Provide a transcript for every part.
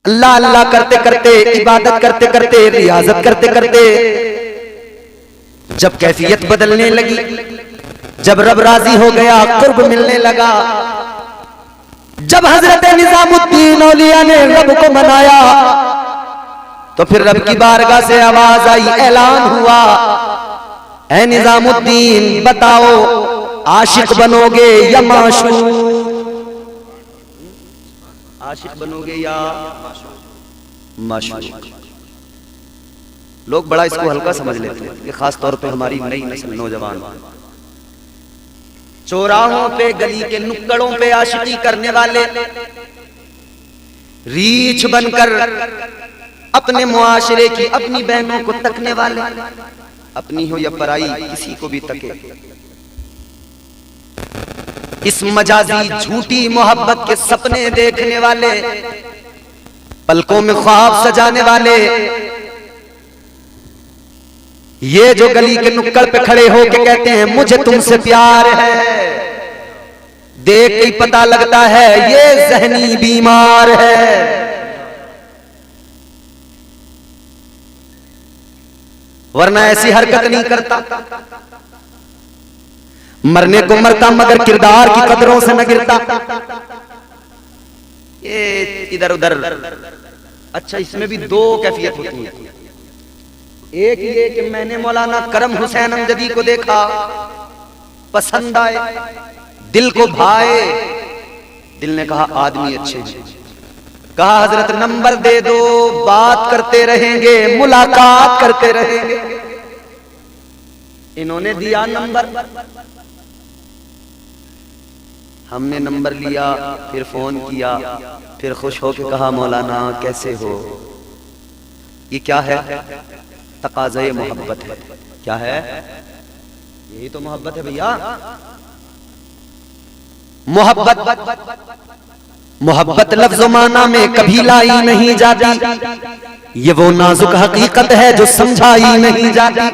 अल्लाह अल्लाह करते करते, इबादत करते करते, रियाजत करते करते जब कैफियत बदलने लगी, जब रब राजी हो गया, कुर्ब मिलने लगा, जब हजरत निजामुद्दीन औलिया ने रब को मनाया, तो फिर रब की बारगाह से आवाज आई, ऐलान हुआ, ऐ निजामुद्दीन बताओ आशिक बनोगे या माशूक? आशिक बनोगे या माशूक? लोग बड़ा इसको हल्का समझ लेते हैं, ये खास तौर पे हमारी नई नस्ल नौजवान चौराहों पे, गली के नुक्कड़ों पे आशिकी करने वाले, रीछ बनकर अपने मुआशरे की अपनी बहनों को तकने वाले, अपनी हो या पराई किसी को भी तके, इस मजाजी झूठी मोहब्बत के सपने देखने वाले, पलकों में ख्वाब सजाने वाले, ये जो गली के नुक्कड़ पे खड़े होके कहते हैं मुझे तुमसे प्यार है, देख के ही पता लगता है ये ज़हनी बीमार है। वरना ऐसी हरकत नहीं करता, मरने को मरता मगर किरदार की कदरों से न गिरता। ये इधर उधर, अच्छा इसमें भी दो कैफियत होती है। एक ये कि मैंने मौलाना करम हुसैन अमजदी को देखा, पसंद आए, दिल को भाए, दिल ने कहा आदमी अच्छे हैं, कहा हजरत नंबर दे दो, बात करते रहेंगे, मुलाकात करते रहेंगे। इन्होंने दिया नंबर, हमने नंबर लिया, फिर फोन किया, फिर खुश होकर कहा मौलाना कैसे हो? ये क्या है? तकाज़े मोहब्बत है। क्या है? यही तो मोहब्बत है भैया। मोहब्बत, मोहब्बत लफ्ज़ माना में कभी लाई नहीं जाती, ये वो नाजुक हकीकत है जो समझाई नहीं जाती।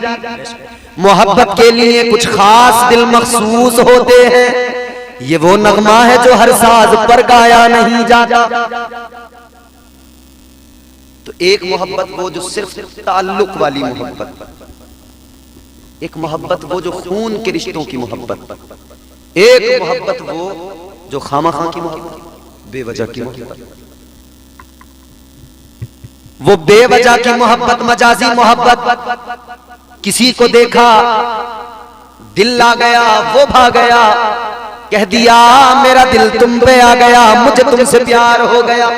मोहब्बत के लिए कुछ खास दिल मखसूस होते हैं, ये वो नगमा है जो हर साज पर गाया नहीं जाता। तो एक मोहब्बत वो जो सिर्फ ताल्लुक वाली मोहब्बत, एक मोहब्बत वो जो खून के रिश्तों की मोहब्बत, एक मोहब्बत वो जो खामखा की मोहब्बत, बेवजह की मोहब्बत, वो बेवजह की मोहब्बत, मजाजी मोहब्बत। किसी को देखा, दिल आ गया, वो भाग गया, कह दिया मेरा दिल तुम पे आ गया, मुझे तुमसे प्यार हो गया,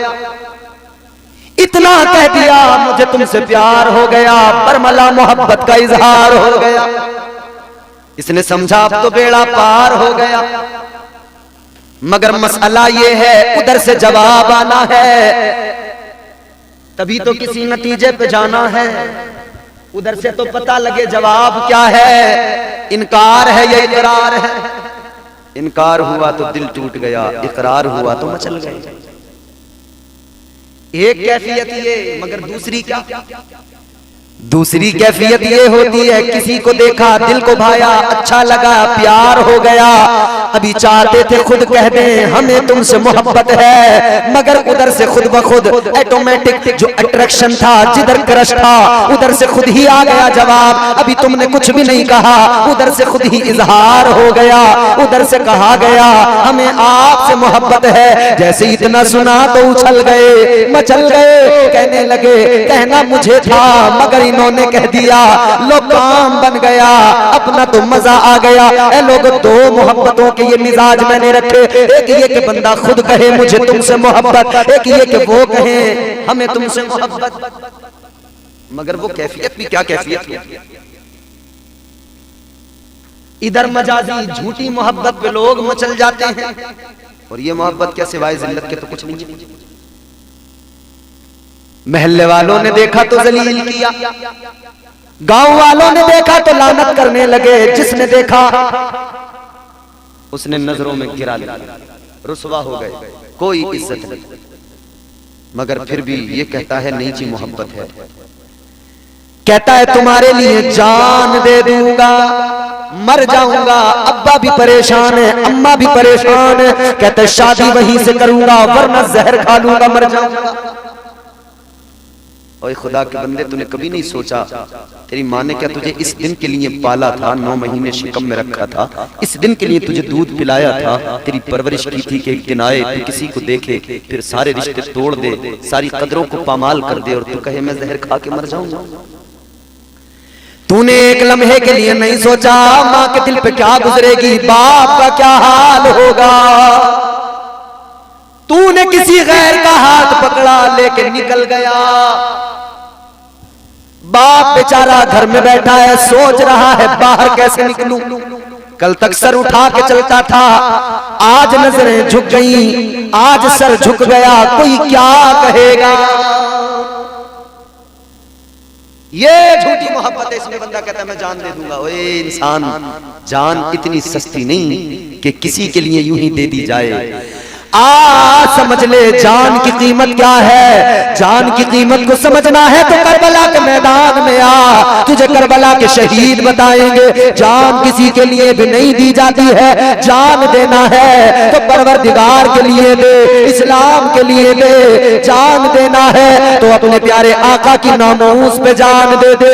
इतना कह दिया मुझे तुमसे प्यार हो गया, बरमला मोहब्बत का इजहार हो गया। इसने समझा अब तो बेड़ा पार हो गया, मगर मसला ये है उधर से जवाब आना है, तभी तो किसी नतीजे पे जाना है। उधर से तो पता लगे जवाब क्या है, इनकार है या इकरार है। इनकार हुआ तो दिल टूट गया, इकरार हुआ तो मचल गए। एक कैफियत ये, मगर दूसरी क्या? दूसरी कैफियत ये होती है किसी को देखा, दिल को भाया, अच्छा लगा, प्यार हो गया, अभी चाहते थे खुद कह दें हमें तुमसे मोहब्बत है, मगर उधर से खुद ब खुद ऑटोमेटिक जो अट्रैक्शन था, जिधर क्रश था, उधर से खुद ही आ गया जवाब। अभी तुमने कुछ भी नहीं कहा, उधर से खुद ही इजहार हो गया, उधर से कहा गया हमें आपसे मोहब्बत है। जैसे इतना सुना तो उछल गए, मचल गए, कहने लगे कहना मुझे था मगर इन्होंने कह दिया, लो काम बन गया, अपना तो मजा आ गया। ए लोगों, दो मोहब्बतों के ये मिजाज मैंने रखे, एक ये कि बंदा खुद कहे मुझे तुमसे मोहब्बत, एक ये कि वो कहे हमें तुमसे मोहब्बत। मगर वो कैफियत भी क्या कैफियत है। इधर मजाजी झूठी मोहब्बत पे लोग मचल जाते हैं, और ये मोहब्बत क्या सिवाय जिल्लत के तो कुछ नहीं है। महल्ले वालों ने देखा तो जलील किया, गांव वालों ने देखा तो लानत करने लगे, जिसने देखा उसने नजरों में गिरा लिया, रुसवा हो गए, कोई इज्जत नहीं। मगर फिर भी ये कहता है नहीं जी मोहब्बत है, कहता है तुम्हारे लिए जान दे दूंगा, मर जाऊंगा। अब्बा भी परेशान है, अम्मा भी परेशान है, कहते शादी वहीं से करूंगा वरना जहर खा लूंगा, मर जाऊंगा। और खुदा के बंदे, तूने कभी नहीं सोचा तेरी माँ ने क्या तुझे इस दिन के लिए पाला था, 9 महीने शिकम में रखा था, इस दिन के लिए तुझे दूध पिलाया था, तेरी परवरिश की थी कि एक दिन आए तू किसी को देखे फिर सारे रिश्ते तोड़ दे, सारी कदरों को पामाल कर दे और तू कहे मैं जहर खा के मर जाऊंगा। तूने एक लम्हे के लिए नहीं सोचा माँ के दिल पे क्या गुजरेगी, बाप का क्या हाल होगा। तूने किसी गैर का हाथ पकड़ा लेके निकल गया। बाप बेचारा घर में बैठा है, सोच रहा है बाहर कैसे निकलूं। कल तक सर उठा के चलता था, आज नजरें झुक गई, आज सर झुक गया, कोई क्या कहेगा। ये झूठी मोहब्बत है। इसमें बंदा कहता है मैं जान दे दूंगा। ओए इंसान, जान इतनी सस्ती नहीं कि किसी के लिए यूं ही दे दी जाए। समझ ले जान की कीमत क्या है। जान की कीमत को समझना है तो करबला के मैदान में आ, तुझे करबला के शहीद बताएंगे। जान किसी के लिए भी नहीं दी जाती है, जान देना है तो परवरदिगार के लिए दे, इस्लाम के लिए दे। जान देना है तो अपने प्यारे आका की नामूस पे जान दे दे।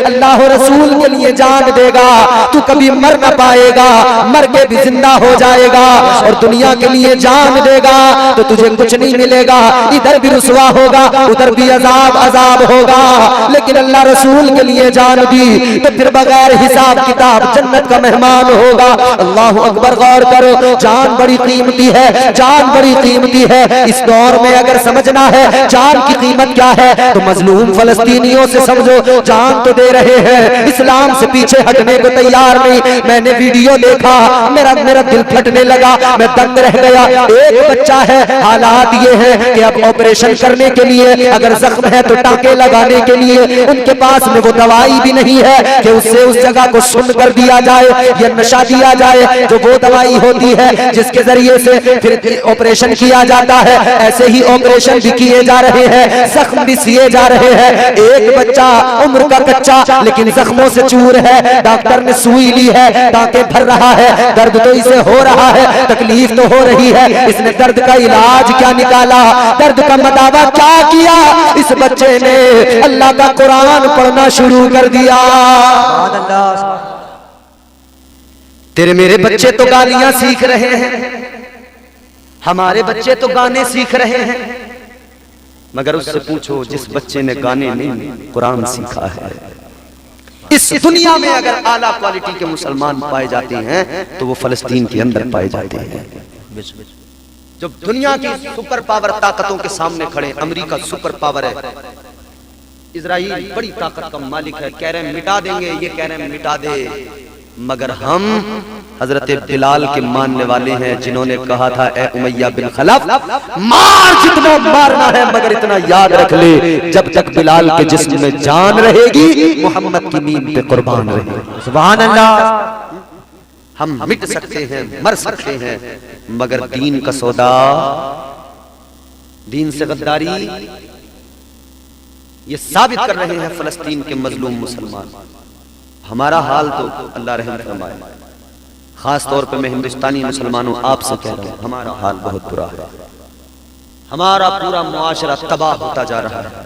अल्लाह रसूल के लिए जान देगा तू कभी मर ना पाएगा, मर के भी जिंदा हो जाएगा। और दुनिया के लिए जान देगा तो तुझे कुछ नहीं मिलेगा, इधर भी रुसवा होगा, उधर भी अजाब होगा। लेकिन अल्लाह रसूल के लिए जान दी तो फिर बगैर हिसाब किताब जन्नत का मेहमान होगा। अल्लाह अकबर। गौर करो, जान बड़ी कीमती है, जान बड़ी कीमती है। इस दौर में अगर समझना है जान की कीमत क्या है तो मजलूम फलस्तीनियों से समझो, जान तो दे रहे हैं, इस्लाम से पीछे हटने को तैयार नहीं। मैंने वीडियो देखा, मेरा दिल फटने लगा, मैं दंग रह गया। एक बच्चा है, हालात ये है कि अब ऑपरेशन करने के लिए अगर जख्म है तो टांके लगाने के लिए उनके पास में वो दवाई भी नहीं है कि उससे उस जगह को सुन कर दिया जाए या नशा दिया जाए, जो वो दवाई होती है जिसके जरिए से फिर ऑपरेशन किया जाता है। ऐसे ही ऑपरेशन भी किए जा रहे हैं, जख्म भी सिए जा रहे हैं। एक बच्चा उम्र का कच्चा लेकिन जख्मों से चूर है, डॉक्टर ने सुई ली है, टांके भर रहा है, दर्द तो इसे हो रहा है, तकलीफ तो हो रही है। इसने दर्द का इलाज क्या निकाला, दर्द का मदावा क्या किया, इस बच्चे ने अल्लाह का कुरान पढ़ना शुरू कर दिया। तेरे मेरे बच्चे तो गालियां सीख रहे हैं, हमारे बच्चे तो गाने सीख रहे हैं, मगर उससे पूछो जिस बच्चे ने गाने नहीं कुरान सीखा है। इस दुनिया में अगर आला क्वालिटी के मुसलमान पाए जाते हैं तो वो फलस्तीन के अंदर पाए जाते हैं। जब दुनिया की सुपर पावर ताकतों के सामने खड़े, अमेरिका सुपर पावर है, इजराइल बड़ी ताकत का मालिक है, कह रहे हैं मिटा देंगे, ये कह रहे हैं मिटा दे, मगर हम हजरत बिलाल के मानने वाले हैं जिन्होंने कहा था ए उमैया बिन खलफ, मार जितना मारना है मगर इतना याद रख ले जब तक बिलाल के जिस्म में जान रहेगी मोहम्मद की नींद पे कुर्बान रहेगी। सुभान अल्लाह। हम मिट सकते हैं, मर सकते हैं, मगर दीन का सौदा, दीन से गद्दारी, ये साबित कर रहे हैं फलस्तीन के मजलूम मुसलमान। हमारा हाल तो अल्लाह रहम फरमाए, खास तौर पे मैं हिंदुस्तानी मुसलमानों आपसे कह रहा हूं, हमारा हाल बहुत बुरा है। हमारा पूरा मुआशरा तबाह होता जा रहा है।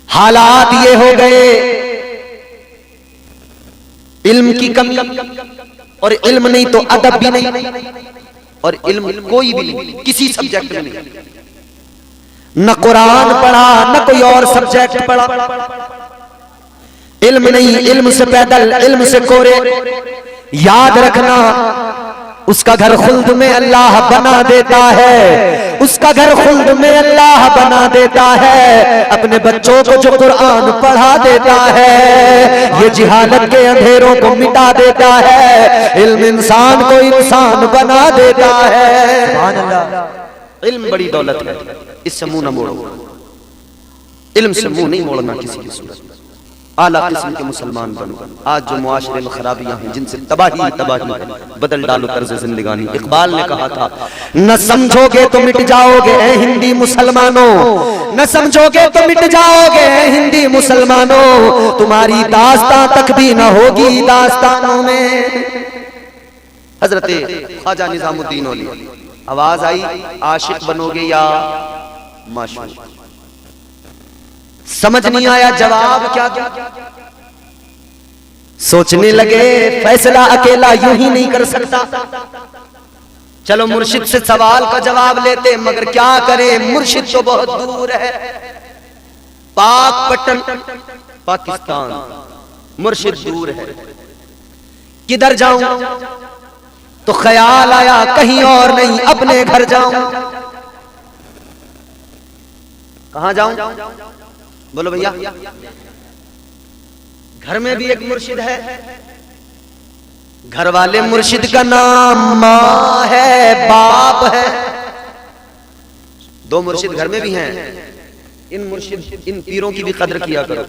हालात ये हो गए, इल्म की कमी, और इल्म नहीं तो अदब भी नहीं, और इल्म कोई भी नहीं, किसी सब्जेक्ट में नहीं, न कुरान पढ़ा न कोई और सब्जेक्ट पढ़ा, इल्म नहीं, इल्म से पैदल, इल्म से कोरे। याद रखना उसका घर खुल्द में अल्लाह बना देता है, उसका घर खुल्द में अल्लाह बना देता है। अपने बच्चों को जो कुरान पढ़ा देता है ये जिहालत के अंधेरों को मिटा देता है, इल्म इंसान को इंसान बना देता है। इल्म बड़ी दौलत है, इससे मुंह न मोड़ो, इल्म से मुंह नहीं मोड़ना किसी की सूरत। आला किस्म के मुसलमान बनो। आज जो मुआशरे में खराबियां हैं जिनसे तबाही बदल डालो तर्ज जिंदगानी। इकबाल ने कहा था न समझोगे तो मिट जाओगे ए हिंदी मुसलमानों, न समझोगे तो मिट जाओगे ए हिंदी मुसलमानों, तुम्हारी दास्तां तक भी न होगी दास्तानों में। हजरत ख्वाजा निजामुद्दीन औलिया, आवाज आई आशिक बनोगे या माशूक, समझ नहीं आया जवाब क्या दूं। सोचने लगे फैसला अकेला यूं ही नहीं कर सकता, चलो मुर्शिद से सवाल का जवाब लेते, मगर क्या करें, मुर्शिद तो बहुत दूर है, पाकपट्टन पाकिस्तान, मुर्शिद दूर है, किधर जाऊं। तो ख्याल आया कहीं और नहीं, अपने घर जाऊं। कहां जाऊं? बोलो भैया। घर में भी एक मुर्शिद है, घर वाले मुर्शिद का नाम माँ है, बाप है, दो मुर्शिद घर में भी हैं। इन पीरों की भी कदर किया करो।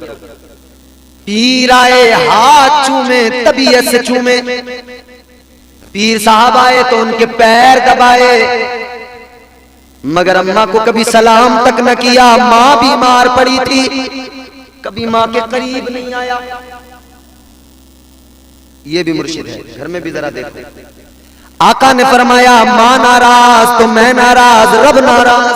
पीर आए हाथ चूमे, तबीयत से चूमे, पीर साहब आए तो उनके पैर दबाए, मगर अम्मा को कभी सलाम तक न किया। माँ बीमार पड़ी थी, कभी माँ के करीब नहीं आया। ये भी मुर्शिद है, घर में भी जरा देखो। आका ने फरमाया माँ नाराज तो मैं नाराज, रब नाराज,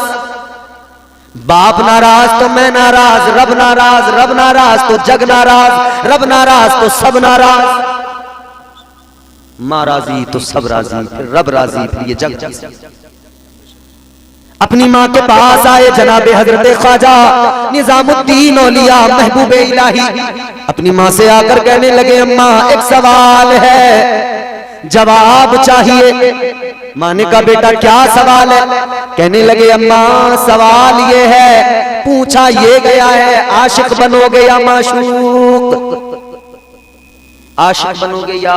बाप नाराज तो मैं नाराज, रब नाराज, रब नाराज तो जग नाराज, रब नाराज तो सब नाराज। माँ राजी तो सब राजी, फिर रब राजी, फिर ये जग राजी। अपनी माँ के पास आए जनाबे हजरत ख्वाजा निजामुद्दीन औलिया महबूब इलाही, अपनी माँ से आकर कहने लगे अम्मा एक सवाल है, जवाब चाहिए। माँ ने कहा बेटा क्या सवाल है? कहने लगे अम्मा सवाल ये है, पूछा ये गया है आशिक बनोगे या माशूक, आशिक बनोगे या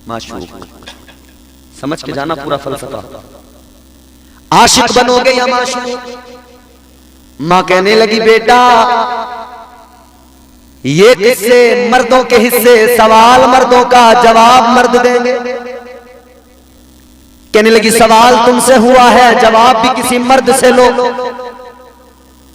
माशूक। समझ के जाना पूरा फलसफा, आशिक बनोगे या माशूक। मां कहने लगी बेटा ये किस्से मर्दों के हिस्से, सवाल मर्दों का, जवाब मर्द देंगे। कहने लगी सवाल तुमसे हुआ है, जवाब भी किसी मर्द से लो।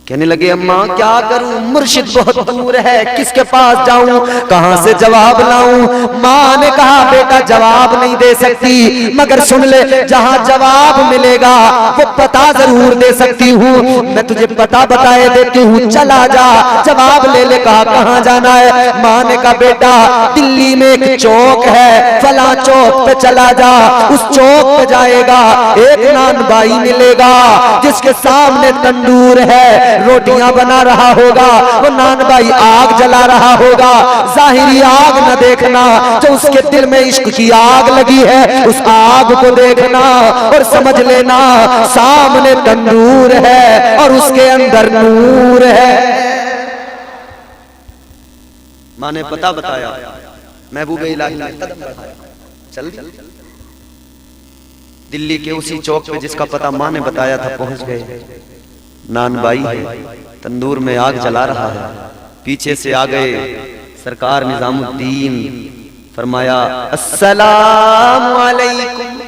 कहने लगे अम्मा क्या करूं, मुर्शिद बहुत दूर है, किसके पास जाऊं, कहां से जवाब लाऊं। मां ने कहा बेटा जवाब नहीं दे सकती, मगर सुन ले जहां जवाब मिलेगा वो पता जरूर दे सकती हूं, मैं तुझे पता बताए देती हूं, चला जा जवाब ले ले। कहा कहां जाना है? मां ने कहा बेटा दिल्ली में एक चौक है, फला चौक पे चला जा, उस चौक पे जाएगा एक नान बाई मिलेगा जिसके सामने तंदूर है, रोटियां बना रहा होगा, वो नान भाई आग जला रहा होगा। जाहिरी आग न देखना, जो उसके दिल में इश्क की आग लगी है उस आग को देखना और समझ लेना सामने तंदूर है और उसके अंदर नूर है। मां ने पता बताया, महबूब इलाही ने कदम बढ़ाया, चल दिल्ली के उसी चौक पे जिसका पता मां ने बताया था पहुंच गए। नान बाई है, तंदूर में आग जला रहा है, पीछे से आ गए सरकार निजामुद्दीन, फरमाया अस्सलाम वालेकुम,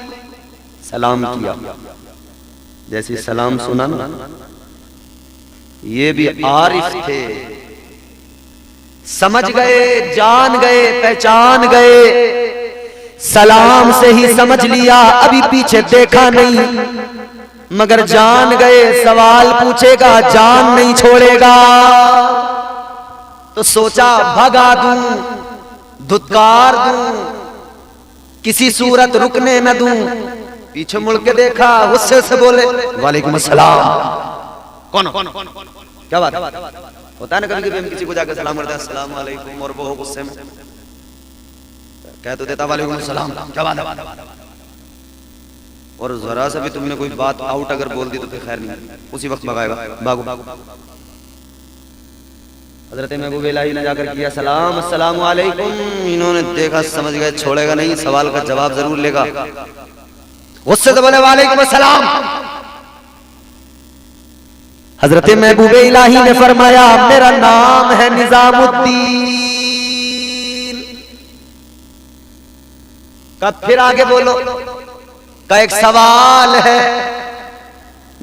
सलाम किया। जैसे सलाम सुना ना, ये भी आरिफ थे, समझ गए, जान गए, पहचान गए, सलाम से ही समझ लिया, अभी पीछे देखा नहीं, मगर जान गए सवाल पूछेगा जान नहीं छोड़ेगा। तो सोचा भगा दूं, धुतकार दूं, किसी सूरत रुकने न दूं। पीछे मुड़ के देखा, गुस्से से बोले वालेकुम अस्सलाम। कौन क्या बात होता है ना, कभी कभी हम किसी को जाकर सलाम करते हैं अस्सलाम वालेकुम और वो गुस्से में कह तो देता वालेकुम अस्सलाम, क्या बात है, और जरा सा भी तुमने कोई बात आउट अगर बोल दी तो फिर खैर नहीं, उसी वक्त भगाएगा, भागो। हजरत महबूब इलाही ने जाकर किया सलाम अस्सलाम वालेकुम, इन्होंने देखा समझ गए छोड़ेगा नहीं, सवाल का जवाब जरूर लेगा, उससे तो बोले वालेकुम अस्सलाम। हजरत महबूब इलाही ने फरमाया मेरा नाम है निजामुद्दीन। कब फिर आगे बोलो का एक सवाल है।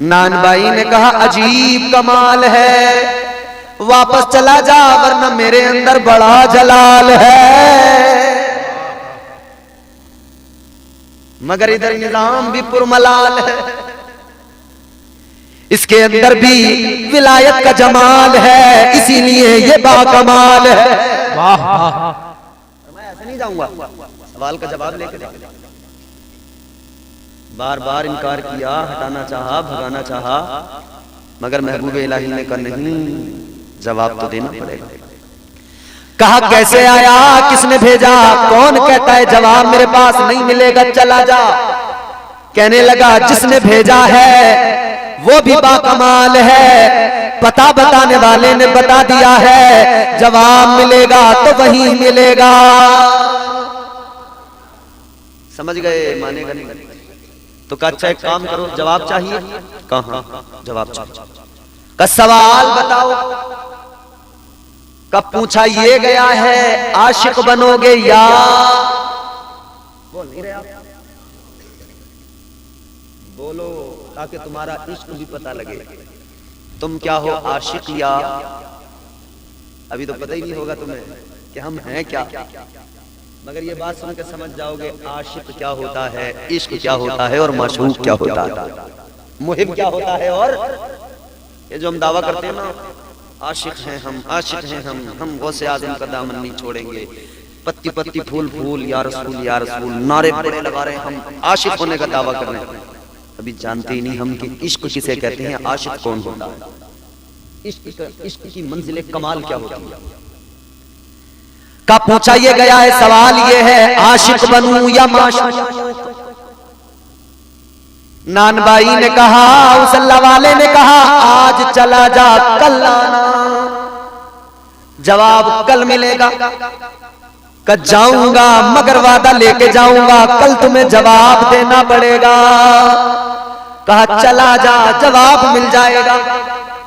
नान भाई ने कहा अजीब कमाल है, वापस चला जा वरना मेरे अंदर बड़ा जलाल है। मगर इधर निजाम भी पुरमलाल है। इसके अंदर भी विलायत का जमाल है, इसीलिए ये बाकमाल है। वाह वाह। मैं ऐसे नहीं जाऊंगा, सवाल का जवाब लेकर। बार बार इनकार किया, हटाना चाहा, भगाना चाहा, मगर महबूब इलाही ने कहा नहीं, जवाब तो देना पड़ेगा। कहा कैसे आया, किसने भेजा, कौन कहता है जवाब मेरे पास नहीं मिलेगा, चला जा। कहने लगा जिसने भेजा है वो भी बाकमाल है, पता बताने वाले ने बता दिया है, जवाब मिलेगा तो वही मिलेगा। समझ गए, मानेगा नहीं तो कहा अच्छा एक काम करो, जवाब चाहिए? कहा जवाब चाहिए। का सवाल बताओ। कब पूछा ये गया है, आशिक बनोगे या? बोल नहीं रहे आप, बोलो ताकि तुम्हारा इश्क भी पता लगे। तुम क्या हो, आशिक या? अभी तो पता ही नहीं होगा तुम्हें कि हम हैं क्या, मगर ये बात सुनकर समझ जाओगे आशिक क्या होता है, इश्क क्या होता है और माशूक क्या होता है, मुहिब क्या होता है। और ये जो हम दावा करते हैं ना, आशिक हैं हम, आशिक हैं हम गौसे आज़म का दामन नहीं छोड़ेंगे, पत्ती पत्ती फूल फूल या रसूल नारे बड़े लगा रहे हैं, हम आशिक होने का दावा कर रहे हैं, अभी जानते ही नहीं हम कि इश्क किसे कहते हैं, आशिक कौन होता है, इश्क की मंजिल कमाल क्या होती है। का पूछा ये गया है, सवाल ये है आशिक बनूं या माशूक? नानबाई ने कहा, उसल्ला वाले ने कहा आज चला जा कल आना, जवाब कल मिलेगा। कल जाऊंगा मगर वादा लेके जाऊंगा, कल तुम्हें जवाब देना पड़ेगा। कहा चला जा, जवाब मिल जाएगा।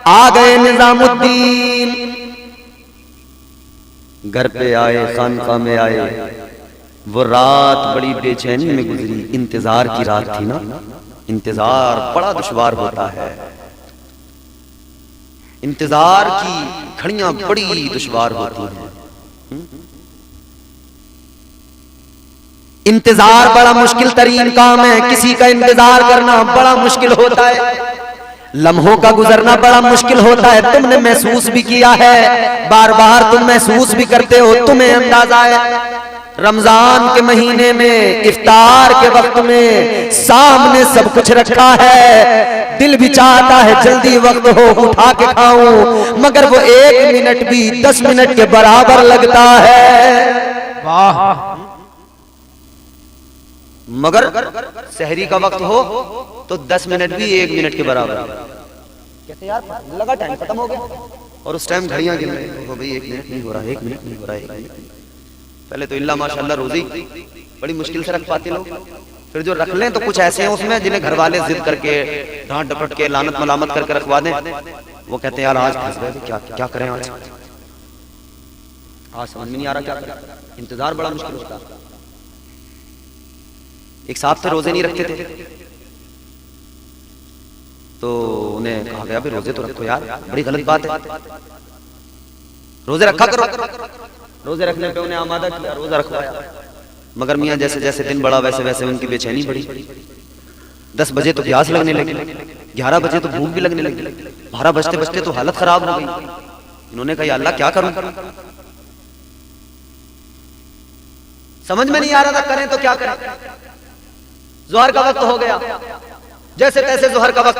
आ गए निजामुद्दीन, घर पे आए, खानका में आए। वो रात बड़ी बेचैनी में गुजरी, इंतजार की रात थी ना, इंतजार बड़ा दुश्वार होता है, इंतजार की घड़ियां बड़ी दुश्वार होती हैं। इंतजार बड़ा मुश्किल तरीन काम है, किसी का इंतजार करना बड़ा मुश्किल होता है, लम्हों का गुजरना बड़ा मुश्किल होता है। तुमने महसूस भी किया है, बार बार तुम महसूस भी करते हो, तुम्हें अंदाजा है रमजान के महीने में इफ्तार के वक्त में सामने सब कुछ रखा है, दिल भी चाहता है जल्दी वक्त हो उठा के खाऊं, मगर वो 1 मिनट भी 10 मिनट के बराबर लगता है। वाह। मगर सहरी का वक्त हो तो 10 मिनट भी 1 मिनट के बराबर। कहते यार लगा टाइम खत्म हो गया, और उस टाइम घड़ियां गिन रही हो भाई, 1 मिनट नहीं हो रहा, 1 मिनट नहीं हो रहा, 1 मिनट। पहले तो इल्ला माशाल्लाह रोजी बड़ी मुश्किल से रख पाते लोग, फिर जो रख लें तो कुछ ऐसे हैं उसमें जिन्हें घर वाले जिद करके डांट डपट के लानत मलामत करके रखवा दें। वो कहते हैं यार आज फंस गए, क्या क्या करें, आज समझ में नहीं आ रहा क्या करें, इंतजार बड़ा मुश्किल होता है। एक साहब थे रोजे नहीं रखते थे, तो उन्हें कहा गया भाई रोजे तो रखो यार, बड़ी गलत बात है, रोजे रखा करो। रोजे रखने पे उन्हें आमादा किया, रोजा रखवाया, मगर मियाँ जैसे जैसे दिन बढ़ा वैसे वैसे उनकी बेचैनी बढ़ी। 10 बजे तो प्यास लगने लगी, 11 बजे तो भूख भी लगने लगी, 12 बजते बजते तो हालत खराब हो गई। इन्होंने कहा अल्लाह क्या करूं, समझ में नहीं आ रहा था करें तो क्या करें। ज़ोहर का वक्त हो गया, जैसे तैसे ज़ोहर का वक्त,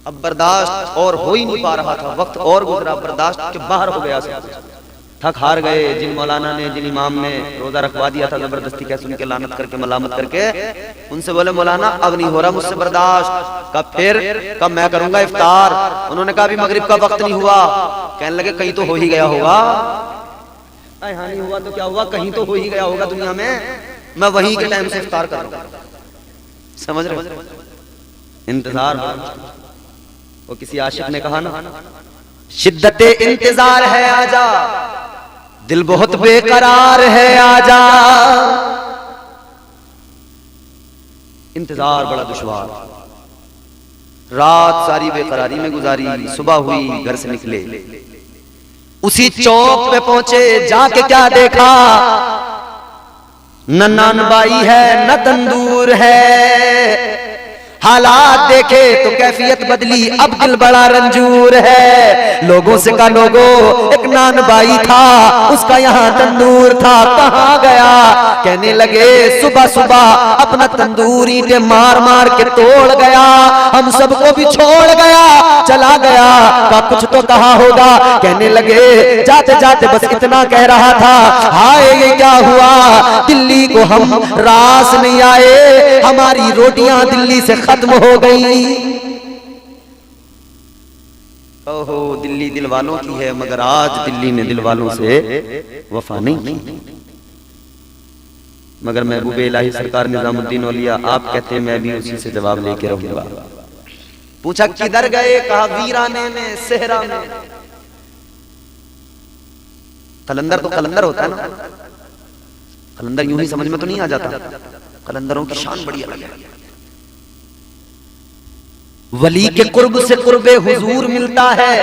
अब बर्दाश्त और हो ही नहीं पा रहा था, वक्त और गुजरा, बर्दाश्त के बाहर हो गया, थक हार गए। जिन मौलाना ने, जिन इमाम ने रोजा रखवा दिया था जबरदस्ती कैसे उनके लानत करके मलामत करके, उनसे बोले मौलाना अब नहीं हो रहा मुझसे बर्दाश्त, कब फिर कब मैं करूंगा इफ्तार। उन्होंने कहा अभी मगरिब का वक्त नहीं हुआ। कहने लगे कहीं तो हो ही गया होगा। हाँ नहीं हुआ तो क्या हुआ, कहीं तो हो ही गया होगा दुनिया में, मैं वहीं के टाइम से इफ्तार कर रहा हूं। समझ रहे, इंतजार। वो किसी आशिक ने कहा ना, शिद्दते इंतजार है आजा, दिल बहुत बेकरार है आजा। इंतजार बड़ा दुश्वार, रात सारी बेकरारी में गुजारी, सुबह हुई घर से निकले, उसी चौक पे पहुंचे, जाके क्या देखा, न नानबाई है न तंदूर है, हालात देखे तो कैफियत बदली, अब दिल बड़ा रंजूर है। लोगों से कहा लोगों, एक नान भाई था, उसका यहाँ तंदूर था, कहाँ गया? कहने लगे सुबह सुबह अपना तंदूर ईंटें मार मार के तोड़ गया, हम सबको भी छोड़ गया, चला गया। का कुछ तो कहा होगा। कहने लगे जाते जाते बस इतना कह रहा था, हाय ये क्या हुआ, दिल्ली को हम रास नहीं आए, हमारी रोटियां दिल्ली से खत्म हो गई। ओहो, दिल्ली दिल वालों की है, मगर आज दिल्ली ने दिल वालों से वफा नहीं की। मगर महबूब इलाही सरकार निजामुद्दीन औलिया आप कहते हैं मैं भी उसी से जवाब लेके रहूंगा। पूछा किधर गए? कहा वीराने में, सेहरा में। कलंदर तो कलंदर होता है ना, कलंदर यूं ही समझ में तो नहीं आ जाता, कलंदरों की शान बड़ी अलग है। वली के कुर्ब से कुर्बे हुजूर मिलता है,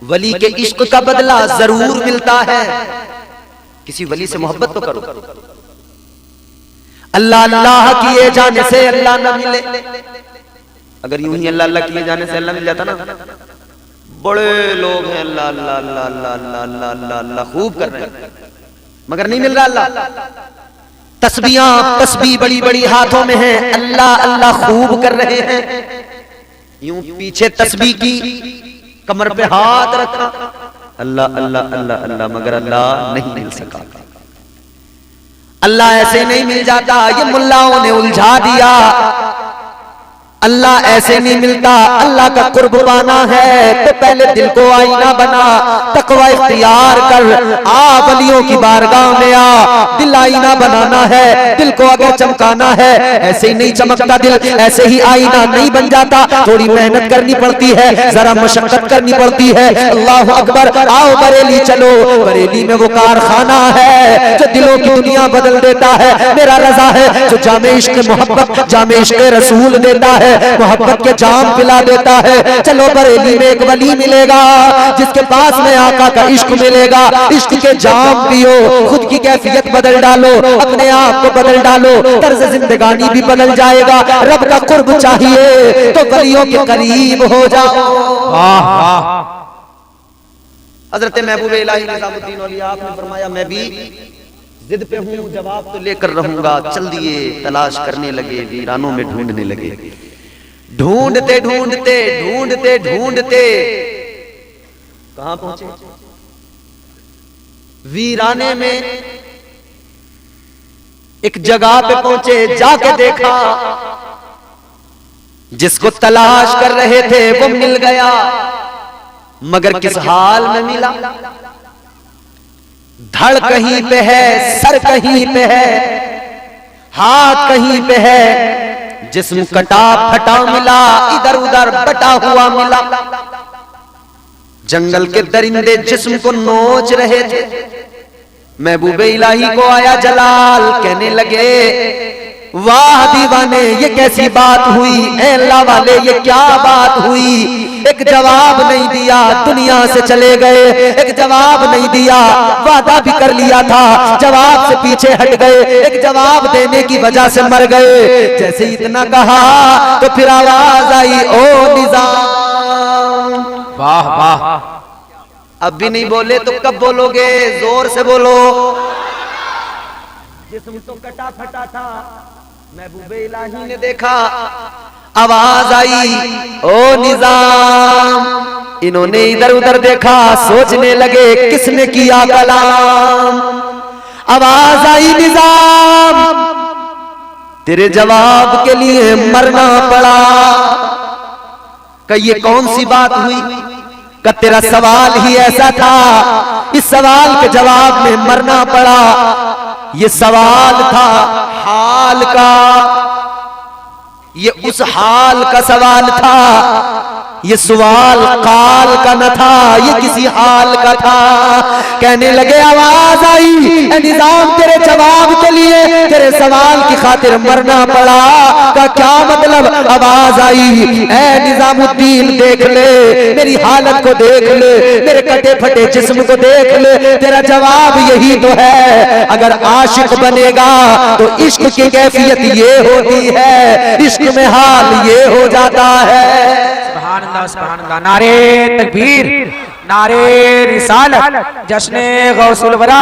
वली के इश्क का बदला जरूर मिलता है। किसी वली से मोहब्बत तो करो। अल्लाह अल्लाह किए जाने से अल्लाह न मिले। अगर यूं ही अल्लाह अल्लाह किए जाने से अल्लाह मिल जाता ना, बड़े लोग हैं अल्लाह अल्लाह अल्लाह अल्लाह अल्लाह अल्लाह अल्लाह खूब कर रहे हैं, मगर नहीं मिल रहा अल्लाह। तस्बीहां तस्बीह बड़ी बड़ी हाथों में है, अल्लाह अल्लाह खूब कर रहे हैं। यूं पीछे तस्बीह की, कमर पे हाथ रखा, अल्लाह अल्लाह अल्लाह अल्लाह, मगर अल्लाह नहीं मिल सका। अल्लाह ऐसे नहीं मिल जाता, ये मुल्लाओं ने उलझा दिया। अल्लाह ऐसे नहीं मिलता, अल्लाह का कुर्ब पाना है तो पहले दिल को आईना बना, तकवा इख्तियार कर, आ वलियों की बारगाह में आ। दिल आईना बनाना है, दिल को अगर चमकाना है, ऐसे ही नहीं चमकता दिल, ऐसे ही आईना नहीं बन जाता, थोड़ी मेहनत करनी पड़ती है, जरा मशक्कत करनी पड़ती है। अल्लाह अकबर। आओ बरेली चलो, बरेली में वो कारखाना है जो दिलों की दुनिया बदल देता है। मेरा रजा है जो जामे इश्क मोहब्बत, जामे इश्क रसूल देता है, मोहब्बत के जाम पिला देता है। चलो बरेली में एक वली मिलेगा जिसके पास में आका का इश्क मिलेगा, इश्क के जाम पियो, खुद की कैफियत बदल डालो, अपने आप को बदल डालो, तर्ज जिंदगानी भी बदल जाएगा। रब का कुर्ब चाहिए तो वलियों के करीब हो जाओ। हजरत महबूब इलाही निजामुद्दीन औलिया आपने फरमाया मैं भी जिद पे हूं, जवाब तो लेकर रहूंगा। चल दिए, तलाश करने लगे, वीरानों में ढूंढने लगे। ढूंढते ढूंढते ढूंढते ढूंढते कहां पहुंचे? वीराने में एक जगह पे पहुंचे, जाके देखा जिसको तलाश कर रहे थे वो मिल गया, मगर किस हाल में मिला? धड़ कहीं पे है, सर कहीं पे है, हाथ कहीं पे है, जिस्म कटा फटा मिला, इधर उधर बटा हुआ मिला। जंगल के दरिंदे जिस्म को नोच रहे थे। महबूब इलाही को आया जलाल, कहने लगे वाह दीवाने ये कैसी बात हुई, ऐ अल्लाह वाले ये क्या बात हुई? एक जवाब नहीं दिया, दुनिया से चले गए, एक जवाब नहीं दिया, वादा भी कर लिया था, जवाब से पीछे हट गए, एक जवाब देने की वजह से मर गए। जैसे इतना कहा तो फिर आवाज आई, ओ निजाम। वाह वाह। अब भी नहीं बोले तो कब बोलोगे? जोर से बोलो। जिस्म तो कटा फटा था, महबूब इलाही ने देखा, आवाज आई, ओ निजाम। इन्होंने इधर उधर देखा, सोचने लगे किसने किया कलाम। आवाज आई, निजाम तेरे जवाब के लिए मरना पड़ा। कि ये कौन सी बात हुई? कि तेरा सवाल ही ऐसा था, इस सवाल के जवाब में मरना पड़ा। ये सवाल था हाल का, ये उस हाल का सवाल था ये सवाल काल का न था, ये किसी हाल का था। कहने लगे आवाज आई, ए निजाम तेरे जवाब के लिए तेरे सवाल की खातिर मरना पड़ा। का क्या मतलब? आवाज आई, ए निजामुद्दीन देख ले, मेरी हालत को देख ले, मेरे कटे फटे जिस्म को देख ले, तेरा जवाब यही तो है। अगर आशिक बनेगा तो इश्क की कैफियत ये होती है, इश्क में हाल ये हो जाता है। सुभान अल्लाह, सुभान अल्लाह। नारे तकबीर, नारे रिसालत, जश्ने गौसुल वरा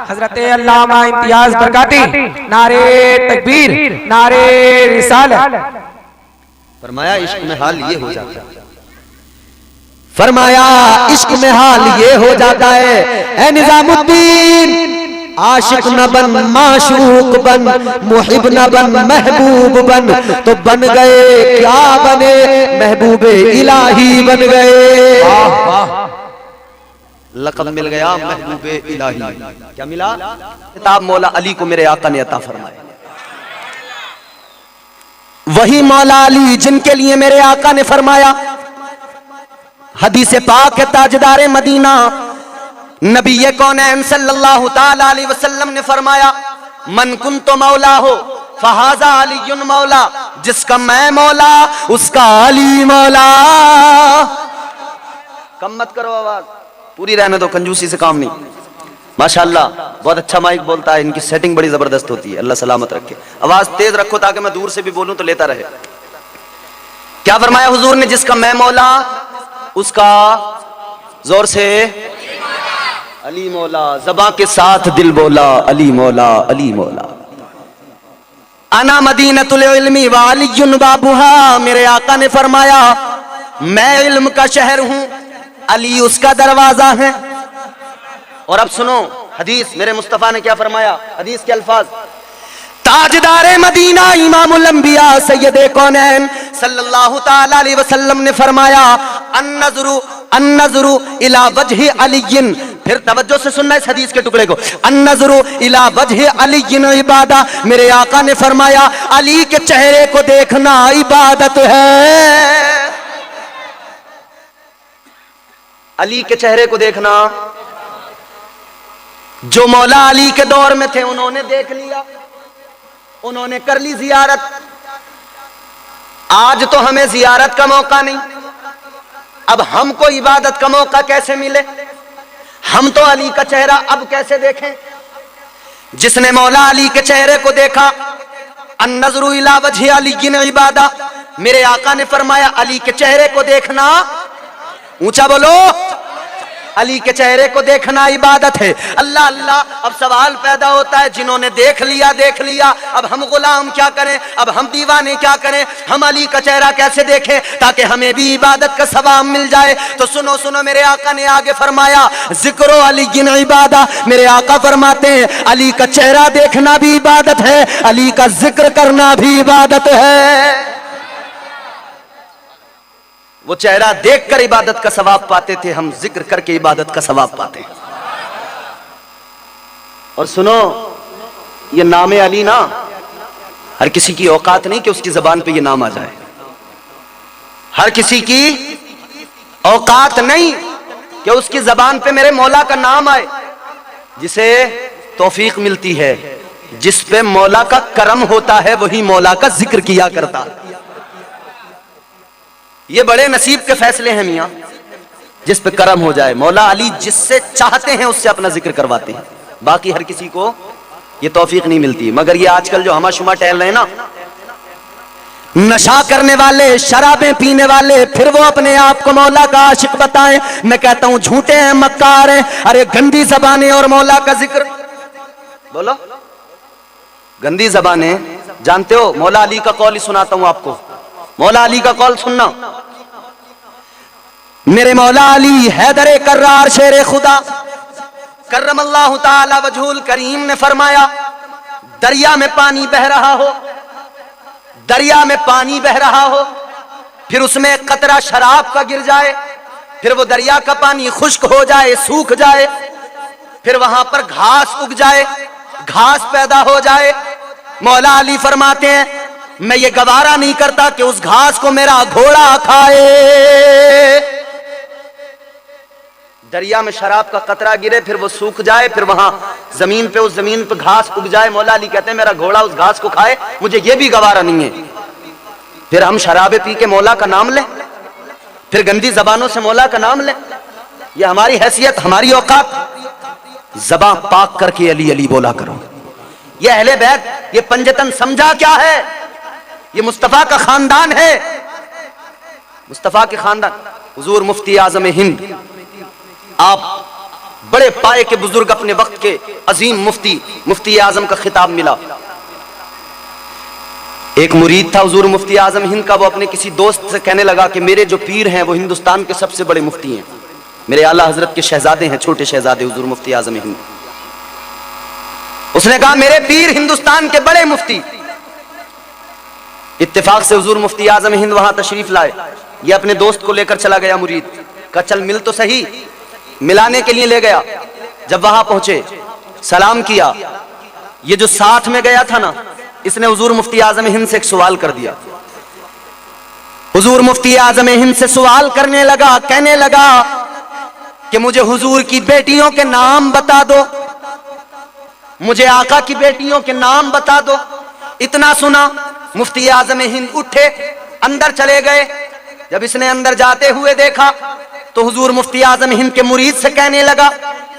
हजरत अल्लामा इम्तियाज बरकाती। नारे तकबीर, नारे रिसालत। फरमाया इश्क में हाल ये हो जाता है, फरमाया इश्क में हाल ये हो जाता है। ए निजामुद्दीन, आशिक न बन माशूक बन, मुहिब न बन महबूब बन, तो बन गए क्या बने, महबूबे इलाही बन गए। लक़ब मिल गया महबूबे इलाही। क्या मिला? किताब मौला अली को मेरे आका ने अता फरमाया। वही मौला अली जिनके लिए मेरे आका ने फरमाया, हदीस पाक है ताजदारे मदीना नबी कौनैन सल्लल्लाहु ताला अलैहि वसल्लम ने फरमाया, मन कुंतो मौला हो फहाजा अलीयुन मौला, जिसका मैं मौला उसका अली मौला। कम मत करो, आवाज पूरी रहने दो, कंजूसी से काम नहीं। माशाअल्लाह बहुत अच्छा माइक बोलता है, इनकी सेटिंग बड़ी जबरदस्त होती है, अल्लाह सलामत रखे। आवाज तेज रखो ताकि मैं दूर से भी बोलूं तो लेता रहे। क्या फरमाया हुजूर ने? जिसका मैं मौला उसका, जोर से, अली मौला। ज़बां के साथ दिल बोला, अली मौला, अली मौला। अना मदीनतुल इल्मी व अलीयुन बाबुहा, मेरे आका ने फरमाया मैं इल्म का शहर हूं, अली उसका दरवाजा है। और अब सुनो हदीस, मेरे मुस्तफा ने क्या फरमाया, हदीस के अल्फाज। ताजदारे मदीना इमामुल अंबिया सैयदे कौनैन सल्लल्लाहु ताला अलैहि वसल्लम ने फरमाया, अन्नज़ुरु इला वजहि अलीयिन। फिर तवज्जो से सुनना इस हदीस के टुकड़े को। अन्नज़ुरु इला वजहि अलीयिन इबादा, मेरे आका ने फरमाया अली के चेहरे को देखना इबादत है। अली के चेहरे को देखना, जो मौला अली के दौर में थे उन्होंने देख लिया, उन्होंने कर ली जियारत। आज तो हमें जियारत का मौका नहीं, अब हमको इबादत का मौका कैसे मिले? हम तो अली का चेहरा अब कैसे देखें? जिसने मौला अली के चेहरे को देखा, अन्नज़रु इला वजहि अलीयिन इबादा, मेरे आका ने फरमाया अली के चेहरे को देखना, ऊंचा बोलो, अली के चेहरे को देखना इबादत है। अल्लाह अल्लाह। अब सवाल पैदा होता है, जिन्होंने देख लिया, अब हम गुलाम क्या करें, अब हम दीवाने क्या करें, हम अली का चेहरा कैसे देखें ताकि हमें भी इबादत का सवाब मिल जाए? तो सुनो सुनो, मेरे आका ने आगे फरमाया जिक्रो अलीयिन इबादा, मेरे आका फरमाते हैं अली का चेहरा देखना भी इबादत है, अली का जिक्र करना भी इबादत है। वो चेहरा देखकर इबादत का सवाब पाते थे, हम जिक्र करके इबादत का सवाब पाते हैं। और सुनो, ये नाम अली ना हर किसी की औकात नहीं कि उसकी जबान पे ये नाम आ जाए। हर किसी की औकात नहीं कि उसकी जबान पे मेरे मौला का नाम आए। जिसे तौफीक मिलती है, जिस पे मौला का करम होता है, वही मौला का जिक्र किया करता। ये बड़े नसीब के फैसले हैं मियां, जिस पे करम हो जाए। मौला अली जिससे चाहते हैं उससे अपना जिक्र करवाते हैं, बाकी हर किसी को ये तौफीक नहीं मिलती। मगर ये आजकल जो हमाशुमा टहल रहे हैं ना, नशा करने वाले, शराबें पीने वाले, फिर वो अपने आप को मौला का आशिक बताएं, मैं कहता हूं झूठे हैं, मक्कार हैं। अरे गंदी जबानें और मौला का जिक्र बोलो, गंदी जबानें। जानते हो, मौला अली का कौल ही सुनाता हूं आपको, मौला अली का कौल सुनना। मेरे मौला अली हैदरे कर्रार शेरे खुदा कर्रमल्लाहु ताला वजहुल करीम ने फरमाया, दरिया में पानी बह रहा हो, दरिया में पानी बह रहा हो, फिर उसमें एक कतरा शराब का गिर जाए, फिर वो दरिया का पानी खुश्क हो जाए, सूख जाए, फिर वहां पर घास उग जाए, घास पैदा हो जाए। मौला अली फरमाते हैं मैं ये गवारा नहीं करता कि उस घास को मेरा घोड़ा खाए। दरिया में शराब का कतरा गिरे, फिर वो सूख जाए, फिर वहां जमीन पे, उस जमीन पे घास उग जाए। मौला अली कहते हैं मेरा घोड़ा उस घास को खाए, मुझे ये भी गवारा नहीं है। फिर हम शराबे पी के मौला का नाम लें, फिर गंदी जबानों से मौला का नाम लें? ये हमारी हैसियत, हमारी औकात? जबान पाक करके अली अली बोला करो। ये अहले बैत, ये पंजतन समझा क्या है? ये मुस्तफा का खानदान है, मुस्तफा के खानदान। हुजूर मुफ्ती आजम हिंद, आप बड़े पाए के बुजुर्ग, अपने वक्त के अजीम मुफ्ती, मुफ्ती आजम का खिताब मिला। एक मुरीद था हुजूर मुफ्ती आजम हिंद का, वो अपने किसी दोस्त से कहने लगा कि मेरे जो पीर हैं वो हिंदुस्तान के सबसे बड़े मुफ्ती हैं, मेरे आला हजरत के शहजादे हैं, छोटे शहजादे हुजूर मुफ्ती आजम हिंद। उसने कहा मेरे पीर हिंदुस्तान के बड़े मुफ्ती। इत्तेफाक से हुजूर मुफ्ती आजम हिंद वहां तशरीफ लाए। ये अपने दोस्त को लेकर चला गया मुरीद का, चल मिल तो सही। मिलाने के लिए ले गया। जब वहां पहुंचे, सलाम किया। ये जो साथ में गया था ना, इसने हुजूर मुफ्ती आजम हिंद से एक सवाल कर दिया। हुजूर मुफ्ती आजम हिंद से सवाल करने लगा, कहने लगा कि मुझे हुजूर की बेटियों के नाम बता दो, मुझे आका की बेटियों के नाम बता दो। इतना सुना, मुफ्ती आजम हिंद उठे, अंदर चले गए। जब इसने अंदर जाते हुए देखा तो हुजूर मुफ्ती आजम हिंद के मुरीद से कहने लगा,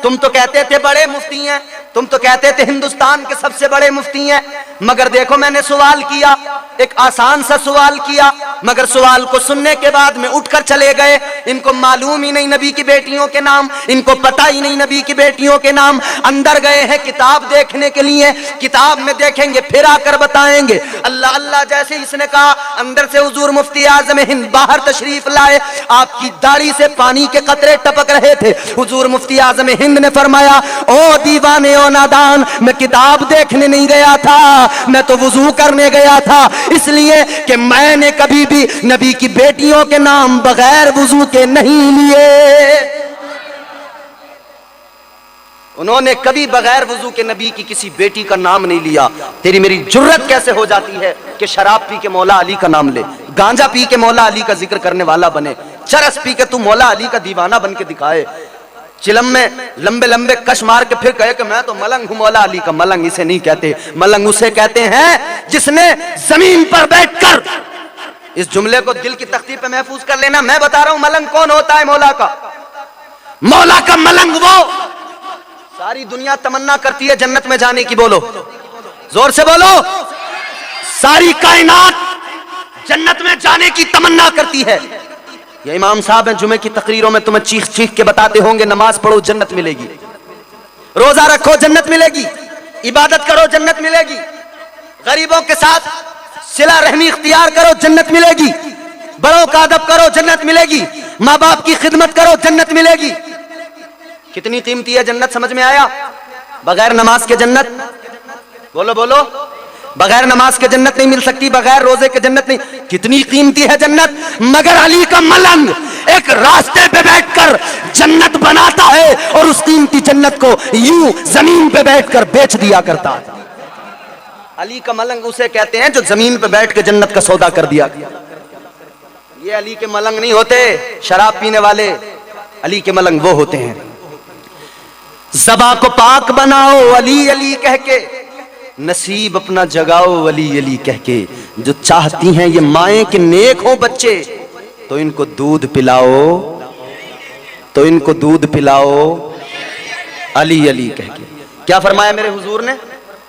तुम तो कहते थे बड़े मुफ्ती हैं, तुम तो कहते थे हिंदुस्तान के सबसे बड़े मुफ्ती हैं, मगर देखो मैंने सवाल किया, एक आसान सा सवाल किया, मगर सवाल को सुनने के बाद में उठकर चले गए। इनको मालूम ही नहीं नबी की बेटियों के नाम, इनको पता ही नहीं नबी की बेटियों के नाम। अंदर गए हैं किताब देखने के लिए, किताब में देखेंगे फिर आकर बताएंगे। अल्लाह अल्लाह जैसे इसने कहा, अंदर से हुजूर मुफ्ती आजम हिंद बाहर तशरीफ लाए। आपकी दाढ़ी से पानी के कतरे टपक रहे थे। हुजूर मुफ्ती आजम हिंद ने फरमाया, ओ दीवाने ओ नादान, मैं किताब देखने नहीं गया था, मैं तो वुजू करने गया था, इसलिए कि मैंने कभी भी नबी की बेटियों के नाम बगैर वुजू के नहीं लिए। उन्होंने कभी बगैर वुजू के नबी की किसी बेटी का नाम नहीं लिया। तेरी मेरी जुर्रत कैसे हो जाती है कि शराब पी के मौला अली का नाम ले, गांजा पी के मौला अली का जिक्र करने वाला बने, चरस पी के तू मौला अली का दीवाना बन के दिखाए, चिलम में लंबे लंबे कश मार के फिर कहे कि मैं तो मलंग हूं मौला अली का। मलंग इसे नहीं कहते, मलंग उसे कहते हैं जिसने जमीन पर बैठकर, इस जुमले को दिल की तख्ती पे महफूज कर लेना, मैं बता रहा हूं मलंग कौन होता है मौला का। मौला का मलंग वो, सारी दुनिया तमन्ना करती है जन्नत में जाने की, बोलो जोर से बोलो, सारी कायनात जन्नत में जाने की तमन्ना करती है। ये इमाम साहब हैं, जुमे की तकरीरों में तुम्हें चीख चीख के बताते होंगे, नमाज पढ़ो जन्नत मिलेगी, रोजा रखो जन्नत मिलेगी, इबादत करो जन्नत मिलेगी, गरीबों के साथ सिला रहमी इख्तियार करो जन्नत मिलेगी, बड़ों का अदब करो जन्नत मिलेगी, माँ बाप की खिदमत करो जन्नत मिलेगी। कितनी कीमती है जन्नत, समझ में आया? बगैर नमाज के जन्नत, बोलो बोलो, बगैर नमाज के जन्नत नहीं मिल सकती, बगैर रोजे के जन्नत नहीं। कितनी कीमती है जन्नत, मगर अली का मलंग एक रास्ते पे बैठकर जन्नत बनाता है और उस कीमती जन्नत को यूं जमीन पे बैठकर बेच दिया करता है। अली का मलंग उसे कहते हैं जो जमीन पे बैठ के जन्नत का सौदा कर दिया। ये अली के मलंग नहीं होते शराब पीने वाले, अली के मलंग वो होते हैं। ज़बा को पाक बनाओ अली अली कह के, नसीब अपना जगाओ अली अली कह के। जो चाहती हैं ये माएं कि नेक हो बच्चे, तो इनको दूध पिलाओ, तो इनको दूध पिलाओ अली अली कह के। क्या फरमाया मेरे हुजूर ने?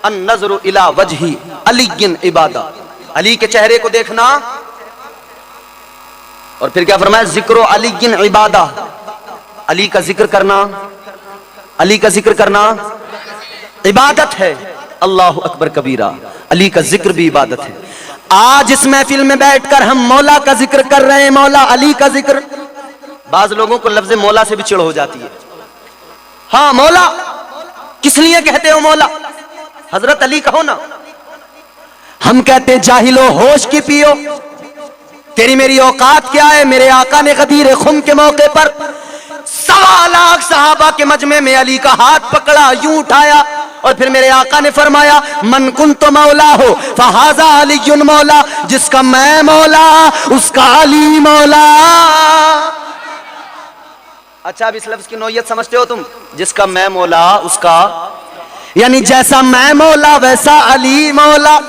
अन नजरु इला वजही अलीगिन इबादा, अली के चेहरे को देखना। और फिर क्या फरमाया? जिक्रो अलीगिन इबादा, अली का जिक्र करना, अली का जिक्र करना इबादत है। अल्लाहु अकबर कबीरा, अली का जिक्र भी इबादत है। आज इस महफिल में बैठकर हम मौला का जिक्र कर रहे हैं, मौला अली का जिक्र। बाज लोगों को लफ्ज़ मौला से भी चिढ़ हो जाती है। हाँ मौला किस लिए कहते हो मौला? हजरत अली कहो ना। हम कहते हैं जाहिलो होश की पियो, तेरी मेरी औकात क्या है? मेरे आका ने गदीर खुम के मौके पर 1.25 लाख सहाबा के मजमे में अली का हाथ पकड़ा, यूं उठाया और फिर मेरे आका ने फरमाया मन कुंतु मौला हो फहाजा अलीयुन मौला, जिसका मैं मौला उसका अली मौला। अच्छा अब इस लफ्ज की नौयत समझते हो तुम? जिसका मैं मौला उसका, यानी जैसा मैं मौला वैसा अली मौला,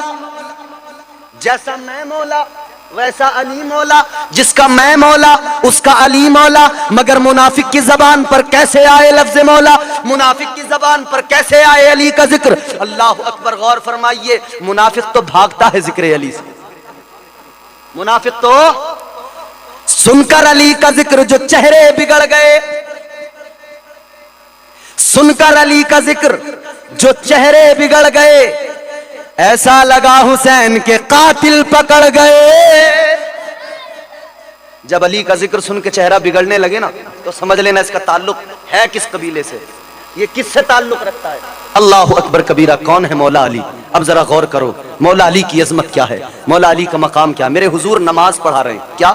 जैसा मैं मौला वैसा अली मौला, जिसका मैं मौला उसका अली मौला। मगर मुनाफिक की जबान पर कैसे आए लफ्ज मौला, मुनाफिक की जबान पर कैसे आए अली का जिक्र? अल्लाह अकबर, गौर फरमाइए, मुनाफिक तो भागता है जिक्र अली से। मुनाफिक तो सुनकर अली का जिक्र जो चेहरे बिगड़ गए, सुनकर अली का जिक्र जो चेहरे बिगड़ गए, ऐसा लगा हुसैन के कातिल पकड़ गए। जब अली का जिक्र सुन के चेहरा बिगड़ने लगे ना, तो समझ लेना इसका ताल्लुक है किस कबीले से, ये किससे ताल्लुक रखता है। अल्लाह अकबर कबीरा, कौन है मौला अली? अब जरा गौर करो, मौला अली की अजमत क्या है, मौला अली का मकाम क्या? मेरे हुजूर नमाज पढ़ा रहे हैं, क्या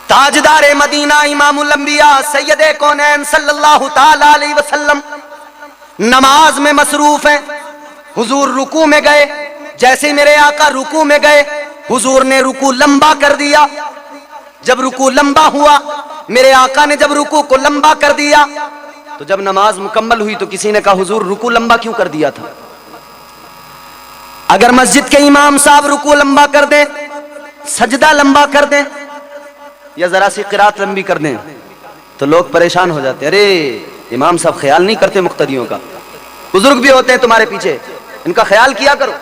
ताजदार मदीना इमामुल अंबिया सैयदे कौनैन सल्लल्लाहु ताला अलैहि वसल्लम नमाज में मसरूफ हैं। हुजूर रुकू में गए, जैसे मेरे आका रुकू में गए, हुजूर ने रुकू लंबा कर दिया। जब रुकू लंबा हुआ, मेरे आका ने जब रुकू को लंबा कर दिया, तो जब नमाज मुकम्मल हुई तो किसी ने कहा हुजूर रुकू लंबा क्यों कर दिया था? अगर मस्जिद के इमाम साहब रुकू लंबा कर दें, सजदा लंबा कर दें, या जरा सी क़िरात लंबी कर दें, तो लोग परेशान हो जाते, अरे इमाम साहब ख्याल नहीं करते मुक्तदियों का, बुजुर्ग भी होते हैं तुम्हारे पीछे, इनका ख्याल किया करो,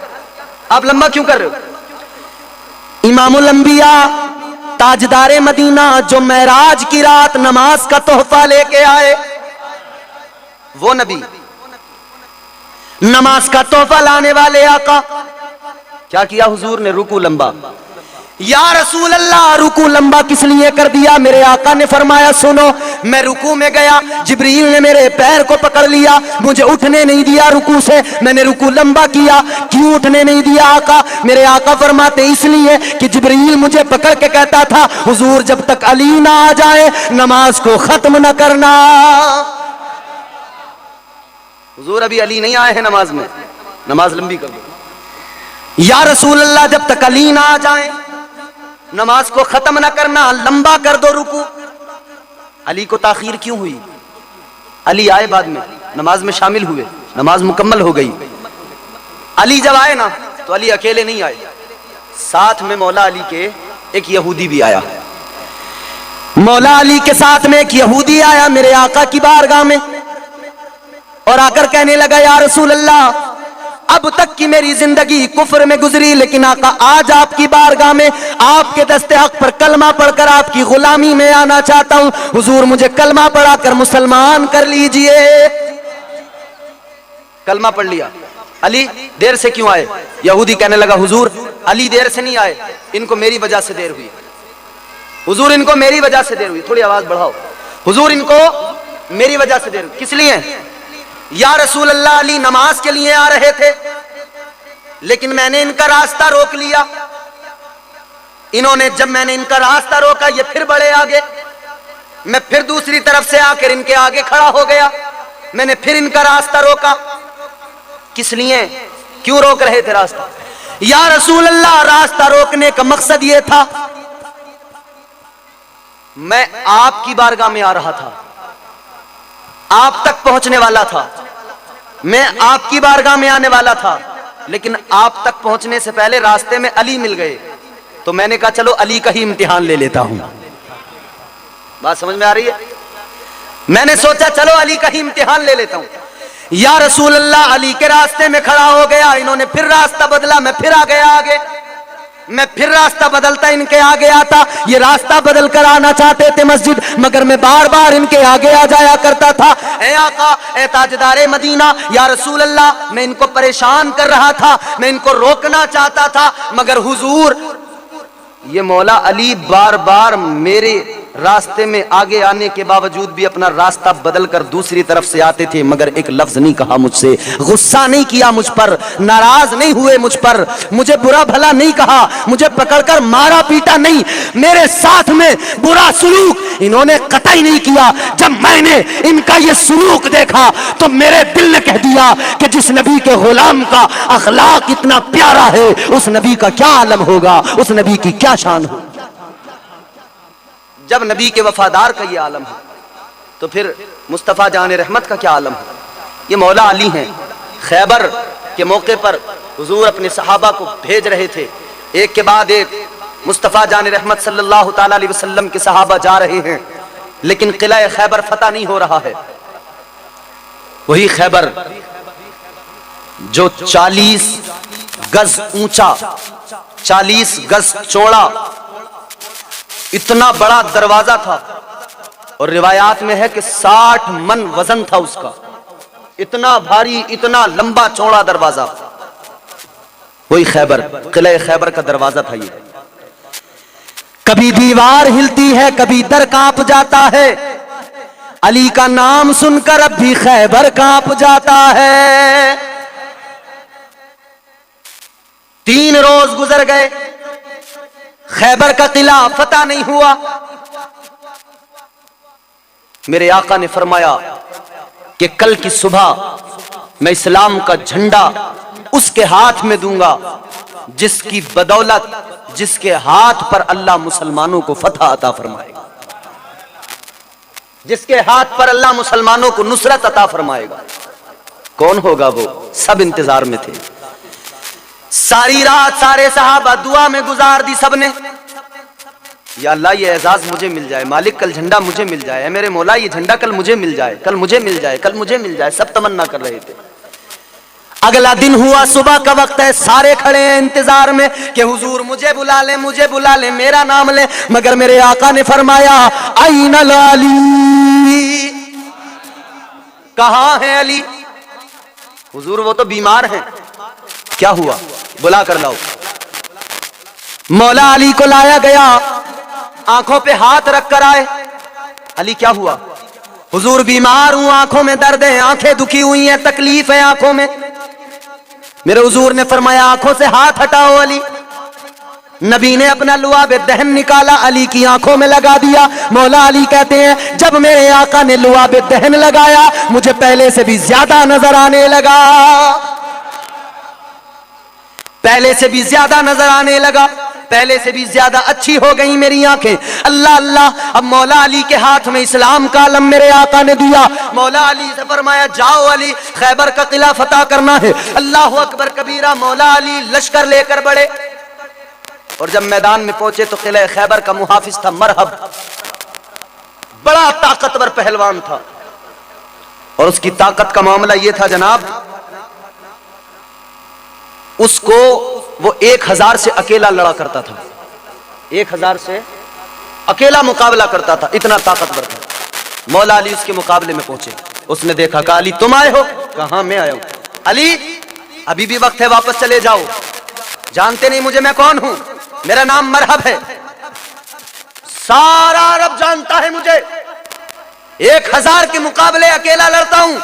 आप लंबा क्यों कर रहे हो? इमामुल अंबिया ताजदारे मदीना जो महराज की रात नमाज का तोहफा लेके आए, वो नबी, नमाज का तोहफा लाने वाले आका, क्या किया हुजूर ने? रुकू लंबा। या रसूल अल्लाह रुकू लंबा किस लिए कर दिया? मेरे आका ने फरमाया सुनो, मैं रुकू में गया, जिब्रील ने मेरे पैर को पकड़ लिया, मुझे उठने नहीं दिया रुकू से, मैंने रुकू लंबा किया। क्यों उठने नहीं दिया आका? मेरे आका फरमाते इसलिए कि जिब्रील मुझे पकड़ के कहता था हुजूर जब तक अली ना आ जाए नमाज को खत्म न करना। हुजूर अभी अली नहीं आए हैं नमाज में, नमाज लंबी कर दो। या रसूल अल्लाह जब तक अली ना आ जाए नमाज को खत्म ना करना, लंबा कर दो रुकू। अली को ताखीर क्यों हुई? अली आए बाद में, नमाज में शामिल हुए, नमाज मुकम्मल हो गई। अली जब आए ना तो अली अकेले नहीं आए, साथ में मौला अली के एक यहूदी भी आया। मौला अली के साथ में एक यहूदी आया मेरे आका की बारगाह में, और आकर कहने लगा या रसूल अल्लाह अब तक की मेरी जिंदगी कुफ्र में गुजरी, लेकिन आका आज आपकी बारगाह में आपके दस्ते हक पर कलमा पढ़कर आपकी गुलामी में आना चाहता हूं। हुजूर मुझे कलमा पढ़ाकर मुसलमान कर लीजिए। कलमा पढ़ लिया। अली देर से क्यों आए? यहूदी कहने लगा हुजूर अली देर से नहीं आए, इनको मेरी वजह से देर हुई। हुजूर इनको मेरी वजह से देर हुई। थोड़ी आवाज बढ़ाओ। हुजूर इनको मेरी वजह से देर हुई। किस लिए? या रसूल अल्लाह अली नमाज के लिए आ रहे थे, लेकिन मैंने इनका रास्ता रोक लिया। इन्होंने जब मैंने इनका रास्ता रोका ये फिर बढ़े आगे, मैं फिर दूसरी तरफ से आकर इनके आगे खड़ा हो गया, मैंने फिर इनका रास्ता रोका। किस लिए? क्यों रोक रहे थे रास्ता? या रसूल अल्लाह रास्ता रोकने का मकसद ये था मैं आपकी बारगाह में आ रहा था, आप तक पहुंचने वाला था, मैं आपकी बारगाह में आने वाला था, लेकिन आप तक पहुंचने से पहले रास्ते में अली मिल गए, तो मैंने कहा चलो अली का ही इम्तिहान ले लेता हूं। बात समझ में आ रही है? मैंने सोचा चलो अली का ही इम्तिहान ले लेता हूं। या रसूल अल्लाह अली के रास्ते में खड़ा हो गया, इन्होंने फिर रास्ता बदला, मैं फिर आ गया आगे, मैं फिर रास्ता बदलता इनके आगे आता। ये रास्ता बदल कर आना चाहते थे मस्जिद, मगर मैं बार बार इनके आगे आ जाया करता था। ए आका, ए ताजदारे मदीना, या रसूल अल्लाह मैं इनको परेशान कर रहा था, मैं इनको रोकना चाहता था, मगर हुजूर ये मौला अली बार बार मेरे रास्ते में आगे आने के बावजूद भी अपना रास्ता बदलकर दूसरी तरफ से आते थे, मगर एक लफ्ज नहीं कहा मुझसे, गुस्सा नहीं किया मुझ पर, नाराज नहीं हुए मुझ पर, मुझे बुरा भला नहीं कहा, मुझे पकड़कर मारा पीटा नहीं, मेरे साथ में बुरा सुलूक इन्होंने कतई नहीं किया। जब मैंने इनका ये सुलूक देखा तो मेरे दिल ने कह दिया कि जिस नबी के गुलाम का अखलाक इतना प्यारा है, उस नबी का क्या आलम होगा, उस नबी की क्या शान हो। जब नबी के वफादार का ये आलम है तो फिर मुस्तफ़ा जान रहमत का क्या आलम है। ये मौला अली हैं। खैबर के मौके पर हुजूर अपने सहाबा को भेज रहे थे, एक के बाद एक मुस्तफ़ा जान रहमत सल्लल्लाहु ताला अलैहि वसल्लम के सहाबा जा रहे हैं, लेकिन किला खैबर फतह नहीं हो रहा है। वही खैबर जो 40 गज ऊंचा, 40 गज चौड़ा, इतना बड़ा दरवाजा था, और रिवायात में है कि 60 मन वजन था उसका, इतना भारी, इतना लंबा चौड़ा दरवाजा। वही खैबर, किले खैबर का दरवाजा था ये। कभी दीवार हिलती है, कभी दर कांप जाता है, अली का नाम सुनकर अब भी खैबर कांप जाता है। 3 रोज गुजर गए, खैबर का किला फतह नहीं हुआ। मेरे आका ने फरमाया कि कल की सुबह मैं इस्लाम का झंडा उसके हाथ में दूंगा जिसकी बदौलत, जिसके हाथ पर अल्लाह मुसलमानों को फतह अता फरमाएगा, जिसके हाथ पर अल्लाह मुसलमानों को नुसरत अता फरमाएगा। कौन होगा वो? सब इंतजार में थे। सारी रात सारे सहाबा दुआ में गुजार दी सबने, या अल्लाह ये एजाज मुझे मिल जाए, मालिक कल झंडा मुझे मिल जाए, मेरे मौला ये झंडा कल मुझे मिल जाए, कल मुझे मिल जाए, कल मुझे मिल जाए। सब तमन्ना कर रहे थे। अगला दिन हुआ, सुबह का वक्त है, सारे खड़े हैं इंतजार में कि हुजूर मुझे बुला ले, मुझे बुला ले, मेरा नाम ले। मगर मेरे आका ने फरमाया आइनल अली, कहां है अली? हुजूर वो तो बीमार हैं। क्या हुआ? बुला कर लाओ। मौला अली को लाया गया, आंखों पे हाथ रख कर आए। अली क्या हुआ? हुजूर बीमार हूं, आंखों में दर्द है, आंखें दुखी हुई हैं, तकलीफ है आंखों में। मेरे हुजूर ने फरमाया आंखों से हाथ हटाओ अली। नबी ने अपना लुआब दहन निकाला, अली की आंखों में लगा दिया। मौला अली कहते हैं जब मेरे आका ने लुआब दहन लगाया, मुझे पहले से भी ज्यादा नजर आने लगा, पहले से भी ज्यादा नजर आने लगा, पहले से भी ज्यादा अच्छी हो गई मेरी आंखें। अल्लाह अल्लाह। अब मौला अली के हाथ में इस्लाम का आलम मेरे आका ने दिया। मौला अली से फरमाया जाओ अली, खैबर का किला फतह करना है। अल्लाह अकबर कबीरा। मौला अली लश्कर लेकर बढ़े, और जब मैदान में पहुंचे तो किले खैबर का मुहाफिज था मरहब, बड़ा ताकतवर पहलवान था, और उसकी ताकत का मामला यह था जनाब, उसको वो 1000 से अकेला लड़ा करता था, 1000 से अकेला मुकाबला करता था, इतना ताकतवर था। मौला अली उसके मुकाबले में पहुंचे, उसने देखा, कहा अली तुम आए हो? कहा मैं आया हूं। अली अभी भी वक्त है, वापस चले जाओ, जानते नहीं मुझे मैं कौन हूं, मेरा नाम मरहब है, सारा अरब जानता है मुझे, 1000 के मुकाबले अकेला लड़ता हूं,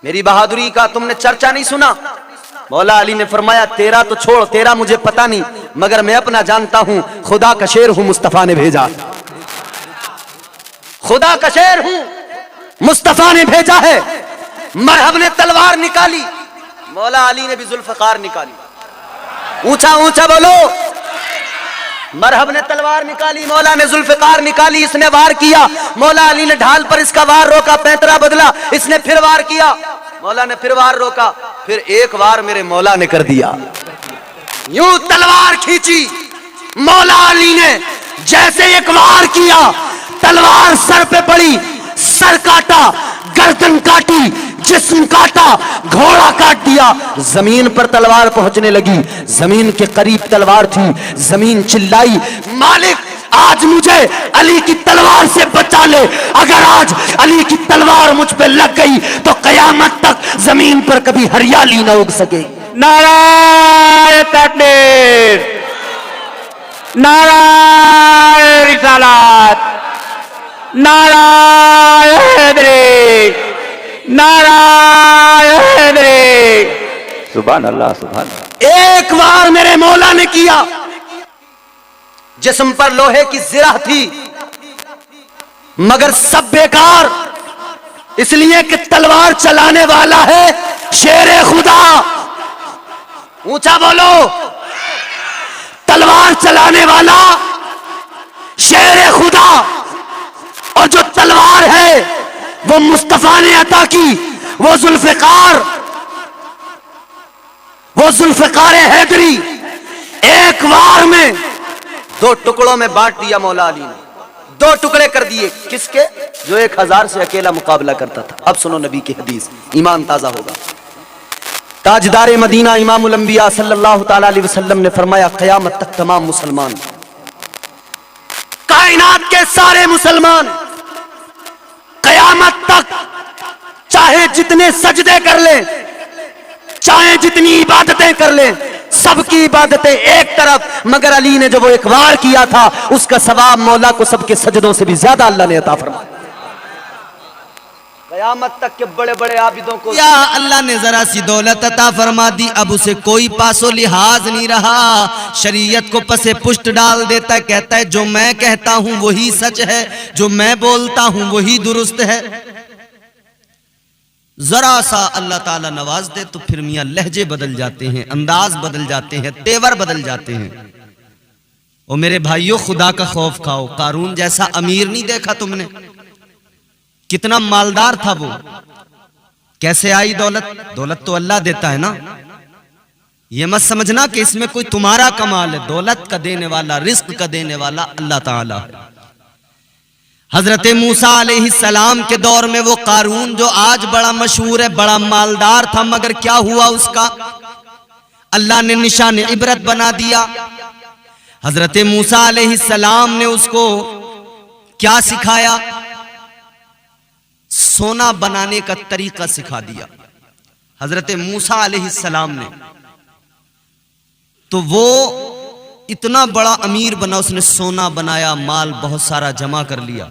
मेरी बहादुरी का तुमने चर्चा नहीं सुना? मौला अली ने फरमाया तेरा तो छोड़, तेरा मुझे पता नहीं, मगर मैं अपना जानता हूं, खुदा का शेर हूं, मुस्तफा ने भेजा, खुदा का शेर हूं, मुस्तफा ने भेजा है। मरहब ने तलवार निकाली, मौला अली ने भी जुल्फकार निकाली। ऊंचा ऊंचा बोलो। मरहब ने तलवार निकाली, मौला ने जुल्फकार निकाली, इसने वार किया, मौला अली ने ढाल पर इसका वार रोका, पैंतरा बदला, इसने फिर वार किया, मौला ने फिर वार रोका, फिर एक वार मेरे मौला ने कर दिया, यूं तलवार खींची, मौला अली ने जैसे एक वार किया, तलवार सर पे पड़ी, सर काटा, गर्दन काटी, जिस्म काटा, घोड़ा काट दिया, जमीन पर तलवार पहुंचने लगी, जमीन के करीब तलवार थी, जमीन चिल्लाई मालिक आज मुझे अली की तलवार से बचा ले, अगर आज अली की तलवार मुझ पे लग गई तो कयामत तक जमीन पर कभी हरियाली न उग सके। नाराए तकबीर, नाराए रिसालत। नारायण रे, नारायण रे। सुभान अल्लाह, सुभान अल्लाह। एक बार मेरे मौला ने किया। जिस्म पर लोहे की जिरा थी मगर सब बेकार, इसलिए कि तलवार चलाने वाला है शेरे खुदा। ऊंचा बोलो, तलवार चलाने वाला शेरे खुदा। और जो तलवार है वो मुस्तफा ने अता की, वो जुल्फिकार हैदरी। एक बार में 2 टुकड़ों में बांट दिया मौला अली ने, 2 टुकड़े कर दिए। किसके? जो 1000 से अकेला मुकाबला करता था। अब सुनो नबी की हदीस, ईमान ताजा होगा। ताजदार मदीना इमामुल अंबिया सल्लल्लाहु ताला अलैहि वसल्लम ने फरमाया, क़यामत तक तमाम मुसलमान, कायनात के सारे मुसलमान क़यामत तक चाहे जितने सजदे कर ले, चाहे जितनी इबादतें कर ले, सबकी इबादतें एक तरफ, मगर अली ने जब वो एक बार किया था उसका सवाब मौला को सबके सजदों से भी ज्यादा अल्लाह ने अता फरमाया। क़यामत तक के बड़े बड़े आबिदों को या अल्लाह ने जरा सी दौलत अता फरमा दी, अब उसे कोई पासो लिहाज नहीं रहा, शरीयत को पसे पुष्ट डाल देता, कहता है जो मैं कहता हूं वही सच है, जो मैं बोलता हूं वही दुरुस्त है। जरा सा अल्लाह ताला नवाज दे तो फिर मियां लहजे बदल जाते हैं, अंदाज बदल जाते हैं, तेवर बदल जाते हैं। ओ मेरे भाइयों, खुदा का खौफ खाओ। कारून जैसा अमीर नहीं देखा तुमने, कितना मालदार था वो, कैसे आई दौलत? दौलत तो अल्लाह देता है ना। ये मत समझना कि इसमें कोई तुम्हारा कमाल है, दौलत का देने वाला, रिस्क का देने वाला अल्लाह ताला है। हजरत मूसा अलैहिस्सलाम के दौर में वो कारून जो आज बड़ा मशहूर है, बड़ा मालदार था, मगर क्या हुआ उसका? अल्लाह ने निशान इबरत बना दिया। हजरत मूसा अलैहिस्सलाम ने उसको क्या सिखाया? सोना बनाने का तरीका सिखा दिया हजरत मूसा अलैहिस्सलाम ने। तो वो इतना बड़ा अमीर बना, उसने सोना बनाया, माल बहुत सारा जमा कर लिया,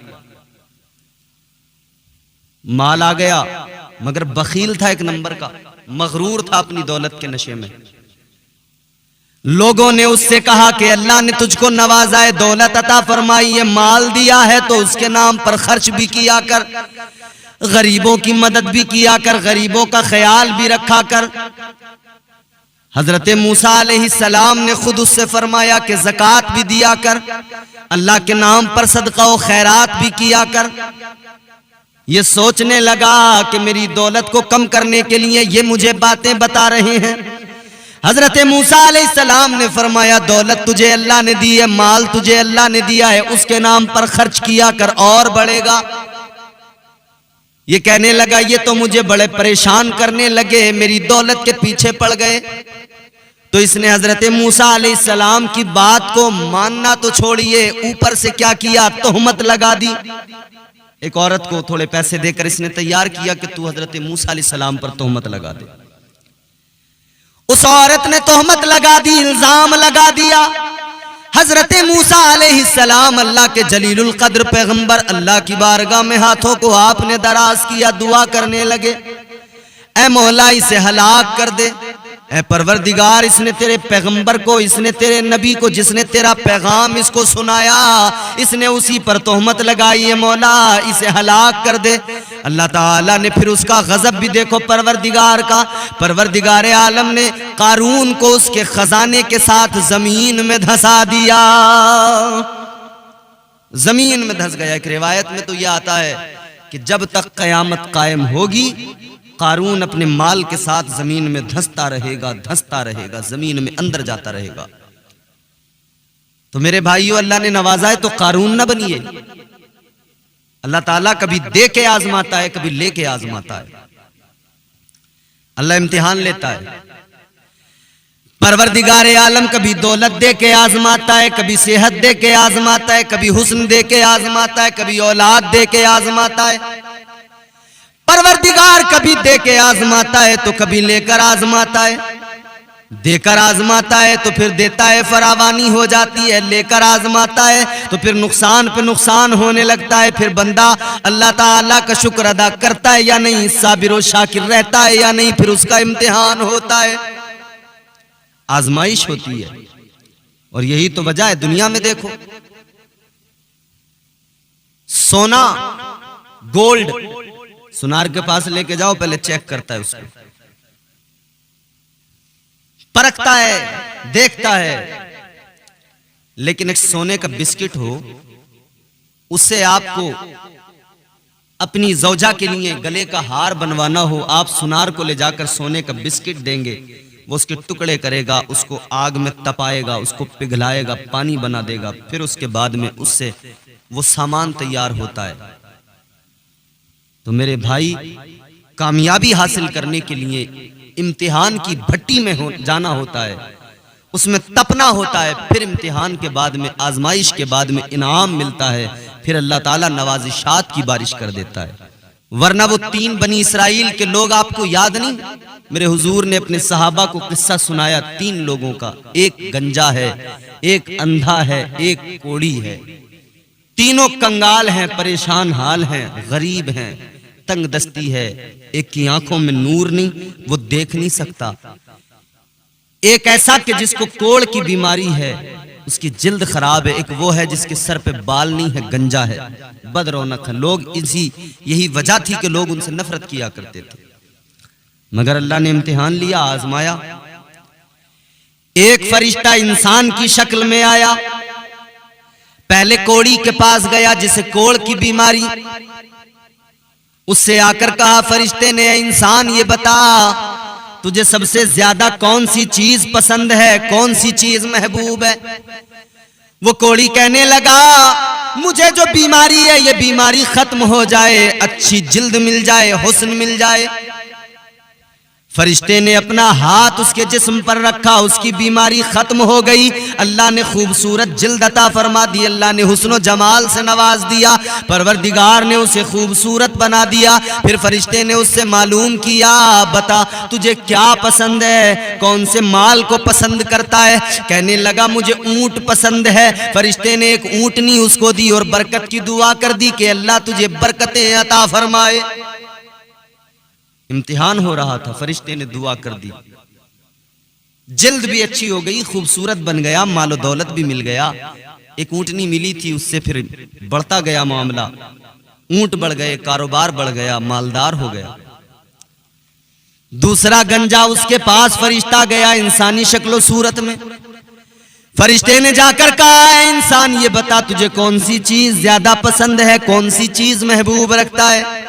माल आ गया, मगर बखील था एक नंबर का, मगरूर था अपनी दौलत के नशे में। लोगों ने उससे कहा कि अल्लाह ने तुझको नवाजा है, दौलत अता फरमाई है, माल दिया है, तो उसके नाम पर खर्च भी किया कर, गरीबों की मदद भी किया कर, गरीबों का ख्याल भी रखा कर। हजरत मूसा अलैहिस्सलाम ने खुद उससे फरमाया कि ज़कात भी दिया कर, अल्लाह के नाम पर सदका व खैरात भी किया कर। ये सोचने लगा कि मेरी दौलत को कम करने के लिए ये मुझे बातें बता रहे हैं। हजरत मूसा अलैहिस्सलाम ने फरमाया, दौलत तुझे अल्लाह ने दी है, माल तुझे अल्लाह ने दिया है, उसके नाम पर खर्च किया कर और बढ़ेगा। ये कहने लगा, ये तो मुझे बड़े परेशान करने लगे, मेरी दौलत के पीछे पड़ गए। तो इसने हजरत मूसा अलैहिस्सलाम की बात को मानना तो छोड़िए, ऊपर से क्या किया? तोहमत लगा दी। एक औरत को थोड़े पैसे देकर इसने तैयार किया कि तू हजरत मूसा अलैहिस्सलाम पर तोहमत लगा दे। उस औरत ने तोहमत लगा दी, इल्जाम लगा दिया। हजरत मूसा अलैहिस्सलाम अल्लाह के जलीलुल कद्र पैगंबर, अल्लाह की बारगाह में हाथों को आपने दराज किया, दुआ करने लगे, ऐ मौला इसे हलाक कर दे, ऐ परवरदिगार इसने तेरे पैगंबर को, इसने तेरे नबी को, जिसने तेरा पैगाम इसको सुनाया, इसने उसी पर तोहमत लगाई है, मौला इसे हलाक कर दे। अल्लाह ताला ने फिर उसका गजब भी देखो परवरदिगार का, परवरदिगार आलम ने कारून को उसके खजाने के साथ जमीन में धंसा दिया, जमीन में धंस गया। एक रिवायत में तो यह आता है कि जब तक कयामत कायम होगी कारून अपने माल के साथ जमीन में धंसता रहेगा, जमीन में अंदर जाता रहेगा। तो मेरे भाइयों, अल्लाह ने नवाजा है तो कारून न बनिए। अल्लाह ताला कभी दे के आजमाता है, कभी लेके आजमाता है। अल्लाह इम्तिहान लेता है। परवरदिगार आलम कभी दौलत दे के आजमाता है, कभी सेहत दे के आजमाता है, कभी हुस्न दे के आजमाता है, कभी औलाद दे के आजमाता है। परवरदिगार कभी दे के आजमाता है तो कभी लेकर आजमाता है। देकर आजमाता है तो फिर देता है, फरावानी हो जाती है। लेकर आजमाता है तो फिर नुकसान पे नुकसान होने लगता है। फिर बंदा अल्लाह ताला का शुक्र अदा करता है या नहीं, साबिर व शाकिर रहता है या नहीं, फिर उसका इम्तिहान होता है, आजमाइश होती है। और यही तो वजह है, दुनिया में देखो सोना गोल्ड सुनार के पास लेके जाओ, पहले चेक करता है, उसको परखता है, देखता है। लेकिन एक सोने का बिस्किट हो, उससे आपको अपनी जौजा के लिए गले का हार बनवाना हो, आप सुनार को ले जाकर सोने का बिस्किट देंगे, वो उसके टुकड़े करेगा, उसको आग में तपाएगा, उसको पिघलाएगा, पानी बना देगा, फिर उसके बाद में उससे वो सामान तैयार होता है। तो मेरे भाई, कामयाबी हासिल करने के लिए इम्तिहान की भट्टी में जाना होता है, उसमें तपना होता है, फिर इम्तिहान के बाद में, आजमाइश के बाद में इनाम मिलता है, फिर अल्लाह ताला नवाजिशात की बारिश कर देता है। वरना वो 3 बनी इसराइल के लोग आपको याद नहीं? मेरे हुजूर ने अपने सहाबा को किस्सा सुनाया 3 लोगों का, एक गंजा है, एक अंधा है, एक कोढ़ी है। तीनों कंगाल हैं, परेशान हाल हैं, गरीब हैं, तंग दस्ती है। एक की आंखों में नूर नहीं, वो देख नहीं सकता। एक ऐसा कि जिसको कोढ़ की बीमारी है, उसकी जिल्द खराब है। एक वो है जिसके सर पे बाल नहीं है, गंजा है, बदरौनक है। लोग यही वजह थी कि लोग उनसे नफरत किया करते थे। मगर अल्लाह ने इम्तिहान लिया, आजमाया। एक फरिश्ता इंसान की शक्ल में आया, पहले कोढ़ी के पास गया जिसे कोढ़ की बीमारी, उससे आकर कहा फरिश्ते ने, इंसान ये बता तुझे सबसे ज्यादा कौन सी चीज पसंद है, कौन सी चीज महबूब है? वो कोढ़ी कहने लगा, मुझे जो बीमारी है ये बीमारी खत्म हो जाए, अच्छी जिल्द मिल जाए, हुस्न मिल जाए। फरिश्ते ने अपना हाथ उसके जिस्म पर रखा, उसकी बीमारी खत्म हो गई। अल्लाह ने खूबसूरत जिल्द अता फरमा दी, अल्लाह ने हुस्न जमाल से नवाज दिया, परवरदिगार ने उसे खूबसूरत बना दिया। फिर फरिश्ते ने उससे मालूम किया, बता तुझे क्या पसंद है, कौन से माल को पसंद करता है? कहने लगा मुझे ऊंट पसंद है। फरिश्ते ने एक ऊंटनी उसको दी और बरकत की दुआ कर दी कि अल्लाह तुझे बरकतें अता फरमाए। इम्तिहान हो रहा था, फरिश्ते ने दुआ कर दी, जिल्द भी अच्छी हो गई, खूबसूरत बन गया, मालो दौलत भी मिल गया। एक ऊंटनी मिली थी, उससे फिर बढ़ता गया मामला, ऊंट बढ़ गए, कारोबार बढ़ गया, मालदार हो गया। दूसरा गंजा उसके पास फरिश्ता गया इंसानी शक्लो सूरत में। फरिश्ते ने जाकर कहा, इंसान ये बता तुझे कौन सी चीज ज्यादा पसंद है, कौन सी चीज महबूब रखता है?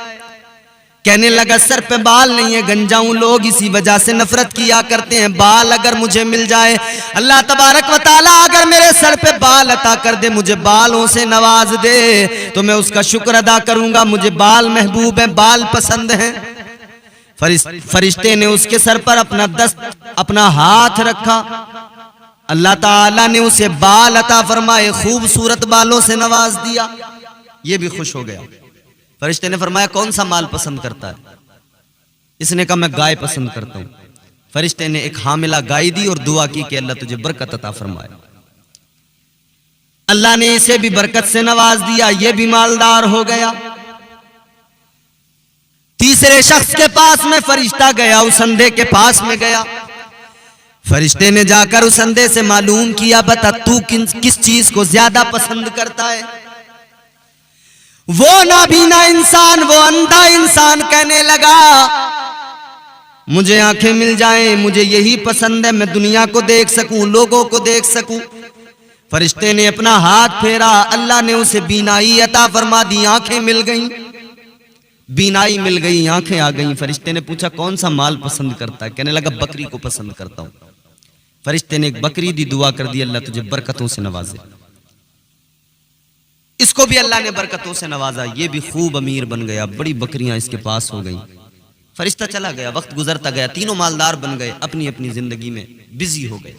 कहने लगा सर पे बाल नहीं है, गंजा हूं, लोग इसी वजह से नफरत किया करते हैं। बाल अगर मुझे मिल जाए, अल्लाह तबारक व तआला अगर मेरे सर पे बाल अता कर दे, मुझे बालों से नवाज दे, तो मैं उसका शुक्र अदा करूंगा। मुझे बाल महबूब है, बाल पसंद हैं। फरिश्ते ने उसके सर पर अपना हाथ रखा, अल्लाह ताला ने उसे बाल अता फरमाए, खूबसूरत बालों से नवाज दिया। ये भी खुश हो गया। फरिश्ते ने फरमाया कौन सा माल पसंद करता है? इसने कहा मैं गाय पसंद करता हूं। फरिश्ते ने एक हामिला गाय दी और दुआ की कि अल्लाह तुझे बरकत अता फरमाए। अल्लाह ने इसे भी बरकत से नवाज दिया, ये भी मालदार हो गया। तीसरे शख्स के पास में फरिश्ता गया, उस अंधे के पास में गया। फरिश्ते ने जाकर उस अंधे से मालूम किया, बता तू किस चीज को ज्यादा पसंद करता है? वो नाबीना इंसान, वो अंधा इंसान कहने लगा मुझे आंखें मिल जाएं, मुझे यही पसंद है, मैं दुनिया को देख सकूं, लोगों को देख सकूं। फरिश्ते ने अपना हाथ फेरा, अल्लाह ने उसे बीनाई अता फरमा दी, आंखें मिल गईं, बीनाई मिल गई, आंखें आ गईं। फरिश्ते ने पूछा कौन सा माल पसंद करता है? कहने लगा बकरी को पसंद करता हूं। फरिश्ते ने एक बकरी दी, दुआ कर दी अल्लाह तुझे बरकतों से नवाजे। इसको भी अल्लाह ने बरकतों से नवाजा, ये भी खूब अमीर बन गया, बड़ी बकरियां इसके पास हो गईं। फरिश्ता चला गया, वक्त गुजरता गया, तीनों मालदार बन गए, अपनी अपनी जिंदगी में बिजी हो गए।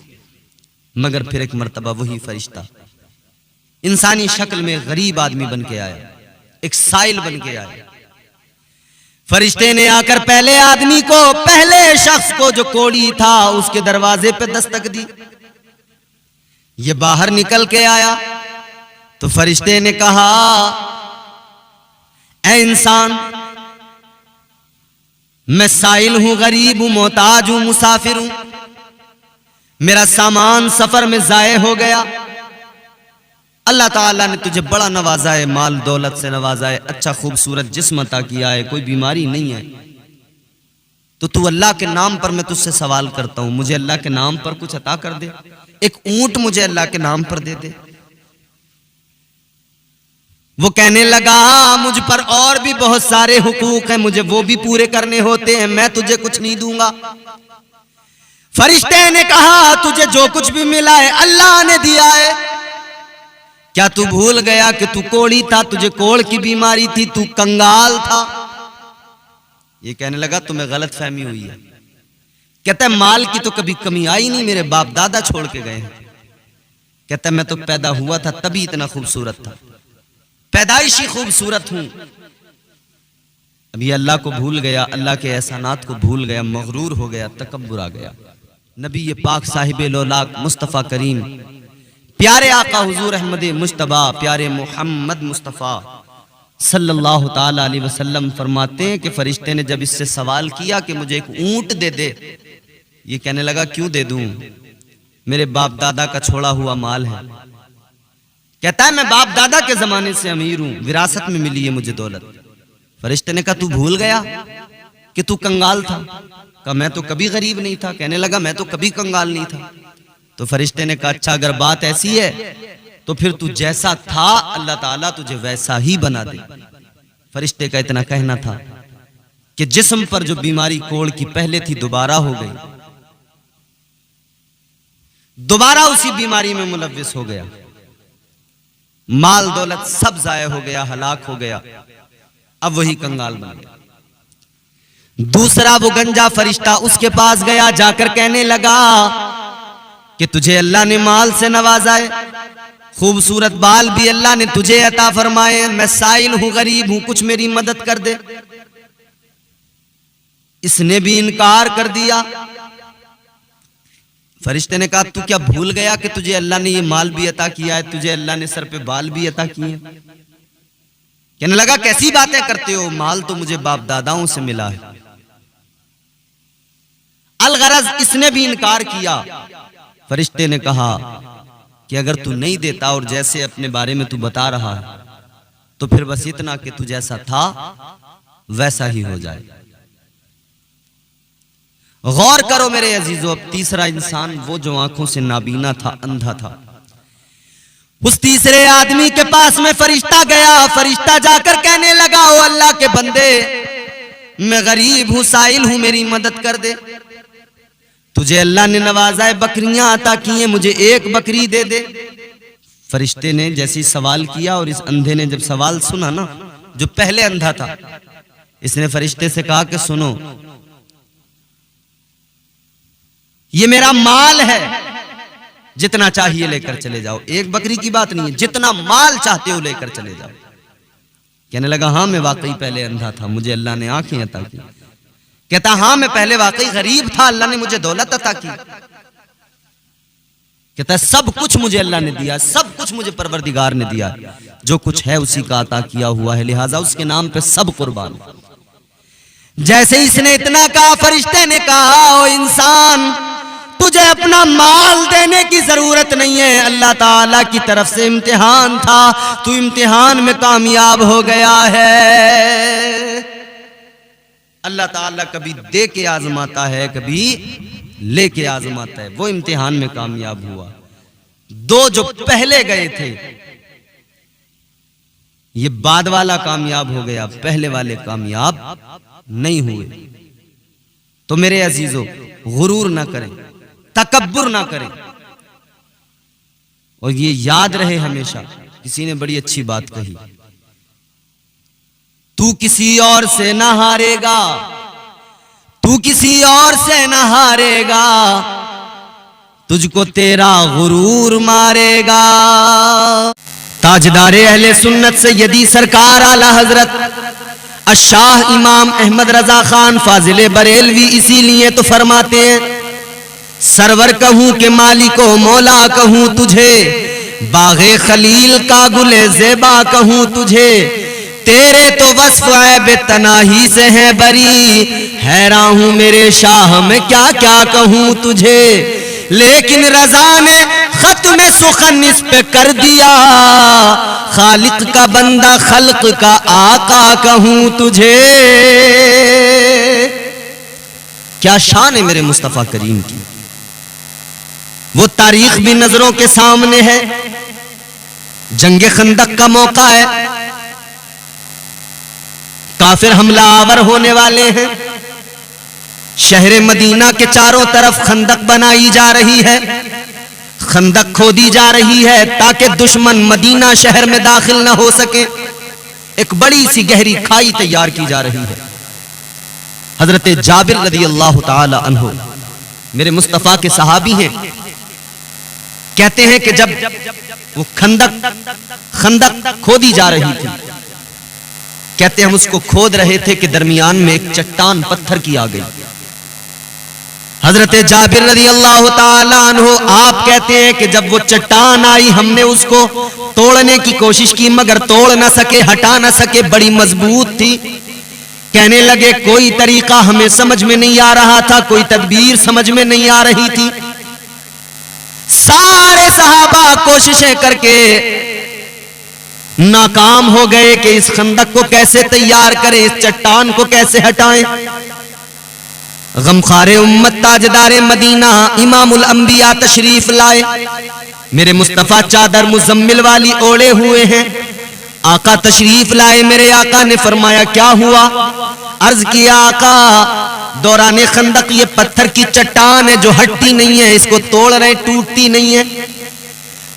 मगर फिर एक मर्तबा वही फरिश्ता इंसानी शक्ल में गरीब आदमी बन के आया, एक साइल बन के आया। फरिश्ते ने आकर पहले आदमी को, पहले शख्स को जो कोढ़ी था, उसके दरवाजे पे दस्तक दी। ये बाहर निकल के आया तो फरिश्ते ने कहा, ऐ इंसान, मैं साइल हूं, गरीब हूं, मोहताज हूं, मुसाफिर हूं, मेरा सामान सफर में जाये हो गया। अल्लाह ताला ने तुझे बड़ा नवाजा है, माल दौलत से नवाजा है, अच्छा खूबसूरत जिस्म अता किया है, कोई बीमारी नहीं है, तो तू अल्लाह के नाम पर, मैं तुझसे सवाल करता हूं, मुझे अल्लाह के नाम पर कुछ अता कर दे, एक ऊंट मुझे अल्लाह के नाम पर दे दे। वो कहने लगा, मुझ पर और भी बहुत सारे हुकूक हैं, मुझे वो भी पूरे करने होते हैं, मैं तुझे कुछ नहीं दूंगा। फरिश्ते ने कहा, तुझे जो कुछ भी मिला है अल्लाह ने दिया है, क्या तू भूल गया कि तू कोढ़ी था, तुझे कोढ़ की बीमारी थी, तू कंगाल था। ये कहने लगा, तुम्हें गलत फहमी हुई है। कहता है, माल की तो कभी कमी आई नहीं, मेरे बाप दादा छोड़ के गए हैं। कहता है, मैं तो पैदा हुआ था तभी इतना खूबसूरत था, पैदाइशी खूबसूरत हूं। अभी अल्लाह को भूल गया, अल्लाह के एहसानात को भूल गया, मगरूर हो गया, तकब्बुर आ गया। नबी ये पाक साहिबे लोलाक मुस्तफ़ा करीम, प्यारे आका हुजूर अहमद मुश्तबा, प्यारे मोहम्मद मुस्तफ़ा सल्लल्लाहु ताला अलैहि वसल्लम फरमाते हैं कि फरिश्ते ने जब इससे सवाल किया कि मुझे एक ऊंट दे दे, ये कहने लगा, क्यों दे दूं, मेरे बाप दादा का छोड़ा हुआ माल है। कहता है, मैं बाप दादा के जमाने से अमीर हूं, विरासत में मिली है मुझे दौलत। फरिश्ते ने कहा, तू भूल गया कि तू कंगाल था। कहा, मैं तो कभी गरीब नहीं था। कहने लगा, मैं तो कभी कंगाल नहीं था। तो फरिश्ते ने कहा, अच्छा अगर बात ऐसी है तो फिर तू जैसा था अल्लाह ताला तुझे वैसा ही बना दे। फरिश्ते का इतना कहना था कि जिस्म पर जो बीमारी कोढ़ की पहले थी दोबारा हो गई, दोबारा उसी बीमारी में मुलव्विस हो गया, माल दौलत सब जाया हो गया, हलाक हो गया, अब वही कंगाल बन गया। दूसरा वो गंजा फरिश्ता उसके पास गया, जाकर कहने लगा कि तुझे अल्लाह ने माल से नवाजा है, खूबसूरत बाल भी अल्लाह ने तुझे अता फरमाए, मैं साइल हूं, गरीब हूं, कुछ मेरी मदद कर दे। इसने भी इनकार कर दिया। फरिश्ते ने कहा, तू क्या भूल गया कि तुझे अल्लाह ने ये माल भी अता किया है, तुझे अल्लाह ने सर पे बाल भी अता किए। कहने लगा, कैसी बातें करते हो, माल तो मुझे बाप दादाओं से मिला है। अलगरज इसने भी इनकार किया। फरिश्ते ने कहा कि अगर तू नहीं देता और जैसे अपने बारे में तू बता रहा है तो फिर बस इतना कि तू जैसा था वैसा ही हो जाए। गौर करो मेरे अजीजों, अब तीसरा इंसान वो जो आंखों से नाबीना था, अंधा था, उस तीसरे आदमी के पास में फरिश्ता गया। फरिश्ता जाकर कहने लगा, ओ अल्लाह के बंदे, मैं गरीब हूं, साइल हूं, मेरी मदद कर दे। तुझे अल्लाह ने नवाजा है, बकरियां अता की हैं, मुझे एक बकरी दे दे। फरिश्ते ने जैसे ही सवाल किया और इस अंधे ने जब सवाल सुना ना, जो पहले अंधा था, इसने फरिश्ते से कहा कि सुनो, ये मेरा माल है, जितना चाहिए लेकर चले जाओ, एक बकरी की बात नहीं है, जितना माल चाहते हो लेकर चले जाओ। कहने लगा, हाँ मैं वाकई पहले अंधा था, मुझे अल्लाह ने आंखें अता की। कहता, हाँ मैं पहले वाकई गरीब था, अल्लाह ने मुझे दौलत अता की। कहता, सब कुछ मुझे अल्लाह ने दिया, सब कुछ मुझे परवरदिगार ने दिया, जो कुछ है उसी का अता किया हुआ है, लिहाजा उसके नाम पे सब कुर्बान। जैसे इसने इतना कहा, फरिश्ते ने कहा, ओ इंसान, तुझे अपना माल देने की जरूरत नहीं है, अल्लाह ताला की तरफ से इम्तिहान था, तू इम्तिहान में कामयाब हो गया है। अल्लाह ताला कभी दे के आजमाता है, कभी लेके आजमाता है, वो इम्तिहान में कामयाब हुआ। दो जो पहले गए थे, ये बाद वाला कामयाब हो गया, पहले वाले कामयाब नहीं हुए। तो मेरे अजीजों, गुरूर ना करें, तकब्बुर ना करें, और ये याद रहे हमेशा। किसी ने बड़ी अच्छी बात कही, तू किसी और से ना हारेगा, तू किसी और से ना हारेगा, तुझको तेरा गुरूर मारेगा। ताजदारे अहले सुन्नत सैयदी सरकार आला हजरत अशाह इमाम अहमद रजा खान फाजिल बरेलवी इसीलिए तो फरमाते हैं, सरवर कहूं के मालिको मौला कहूं तुझे, बागे खलील का गुले ज़ेबा कहूं तुझे, तेरे तो वस्फ ऐब तनाही से है बरी, हैरान हूं मेरे शाह मैं क्या क्या कहूं तुझे। लेकिन रजा ने खत में सुखन इस पे कर दिया, खालिक का बंदा खल्क का आका कहूं तुझे। क्या शान है मेरे मुस्तफा करीम की। वो तारीख भी नजरों के सामने है, जंगे खंदक का मौका है, काफिर हमलावर होने वाले हैं, शहर मदीना के चारों तरफ खंदक बनाई जा रही है, खंदक खोदी जा रही है ताकि दुश्मन मदीना शहर में दाखिल ना हो सके। एक बड़ी सी गहरी खाई तैयार की जा रही है। हजरत जाबिर रज़ी अल्लाह ताला अन्हु मेरे मुस्तफा के सहाबी हैं, कहते हैं कि जब वो खंदक खोदी जा रही थी, कहते हम उसको खोद रहे थे कि दरमियान में एक चट्टान पत्थर की आ गई। हजरत जाबिर रज़ी अल्लाह ताला अन्हु आप कहते हैं कि जब वो चट्टान आई हमने उसको तोड़ने की कोशिश की मगर तोड़ ना सके, हटा ना सके, बड़ी मजबूत थी। कहने लगे कोई तरीका हमें समझ में नहीं आ रहा था, कोई तदबीर समझ में नहीं आ रही थी। सारे सहाबा कोशिशें करके नाकाम हो गए कि इस खंदक को कैसे तैयार करें, इस चट्टान को कैसे हटाएं। गमखारे उम्मत ताजदारे मदीना इमामुल अंबिया तशरीफ लाए। मेरे मुस्तफा चादर मुजम्मिल वाली ओढ़े हुए हैं, आका तशरीफ लाए। मेरे आका ने फरमाया क्या हुआ? अर्ज किया आका दौरान खंदक ये पत्थर की चट्टान है जो हटती नहीं है, इसको तोड़ रहे, टूटती नहीं है।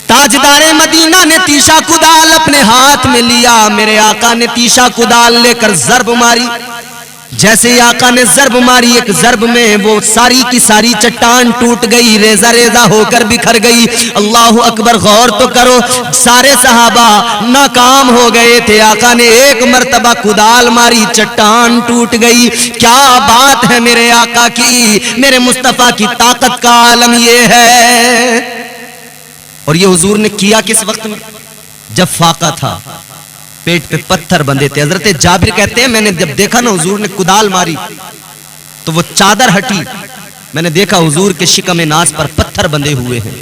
ताजदारे मदीना ने तीशा कुदाल अपने हाथ में लिया। मेरे आका ने तीशा कुदाल लेकर जर्ब मारी। जैसे ही आका ने जर्ब मारी, एक जर्ब में वो सारी की सारी चट्टान टूट गई, रेजा रेजा होकर बिखर गई। अल्लाह अकबर, गौर तो करो, सारे सहाबा नाकाम हो गए थे। आका ने एक मर्तबा कुदाल मारी, चट्टान टूट गई। क्या बात है मेरे आका की, मेरे मुस्तफा की ताकत का आलम ये है। और ये हुजूर ने किया किस वक्त में? जब फाका था, पेट पे पत्थर बंधे थे। हजरत जाबिर कहते हैं मैंने जब देखा ना हुजूर ने कुदाल मारी तो वो चादर हटी, मैंने देखा हुजूर के शिकम नाज पर पत्थर बंधे हुए हैं।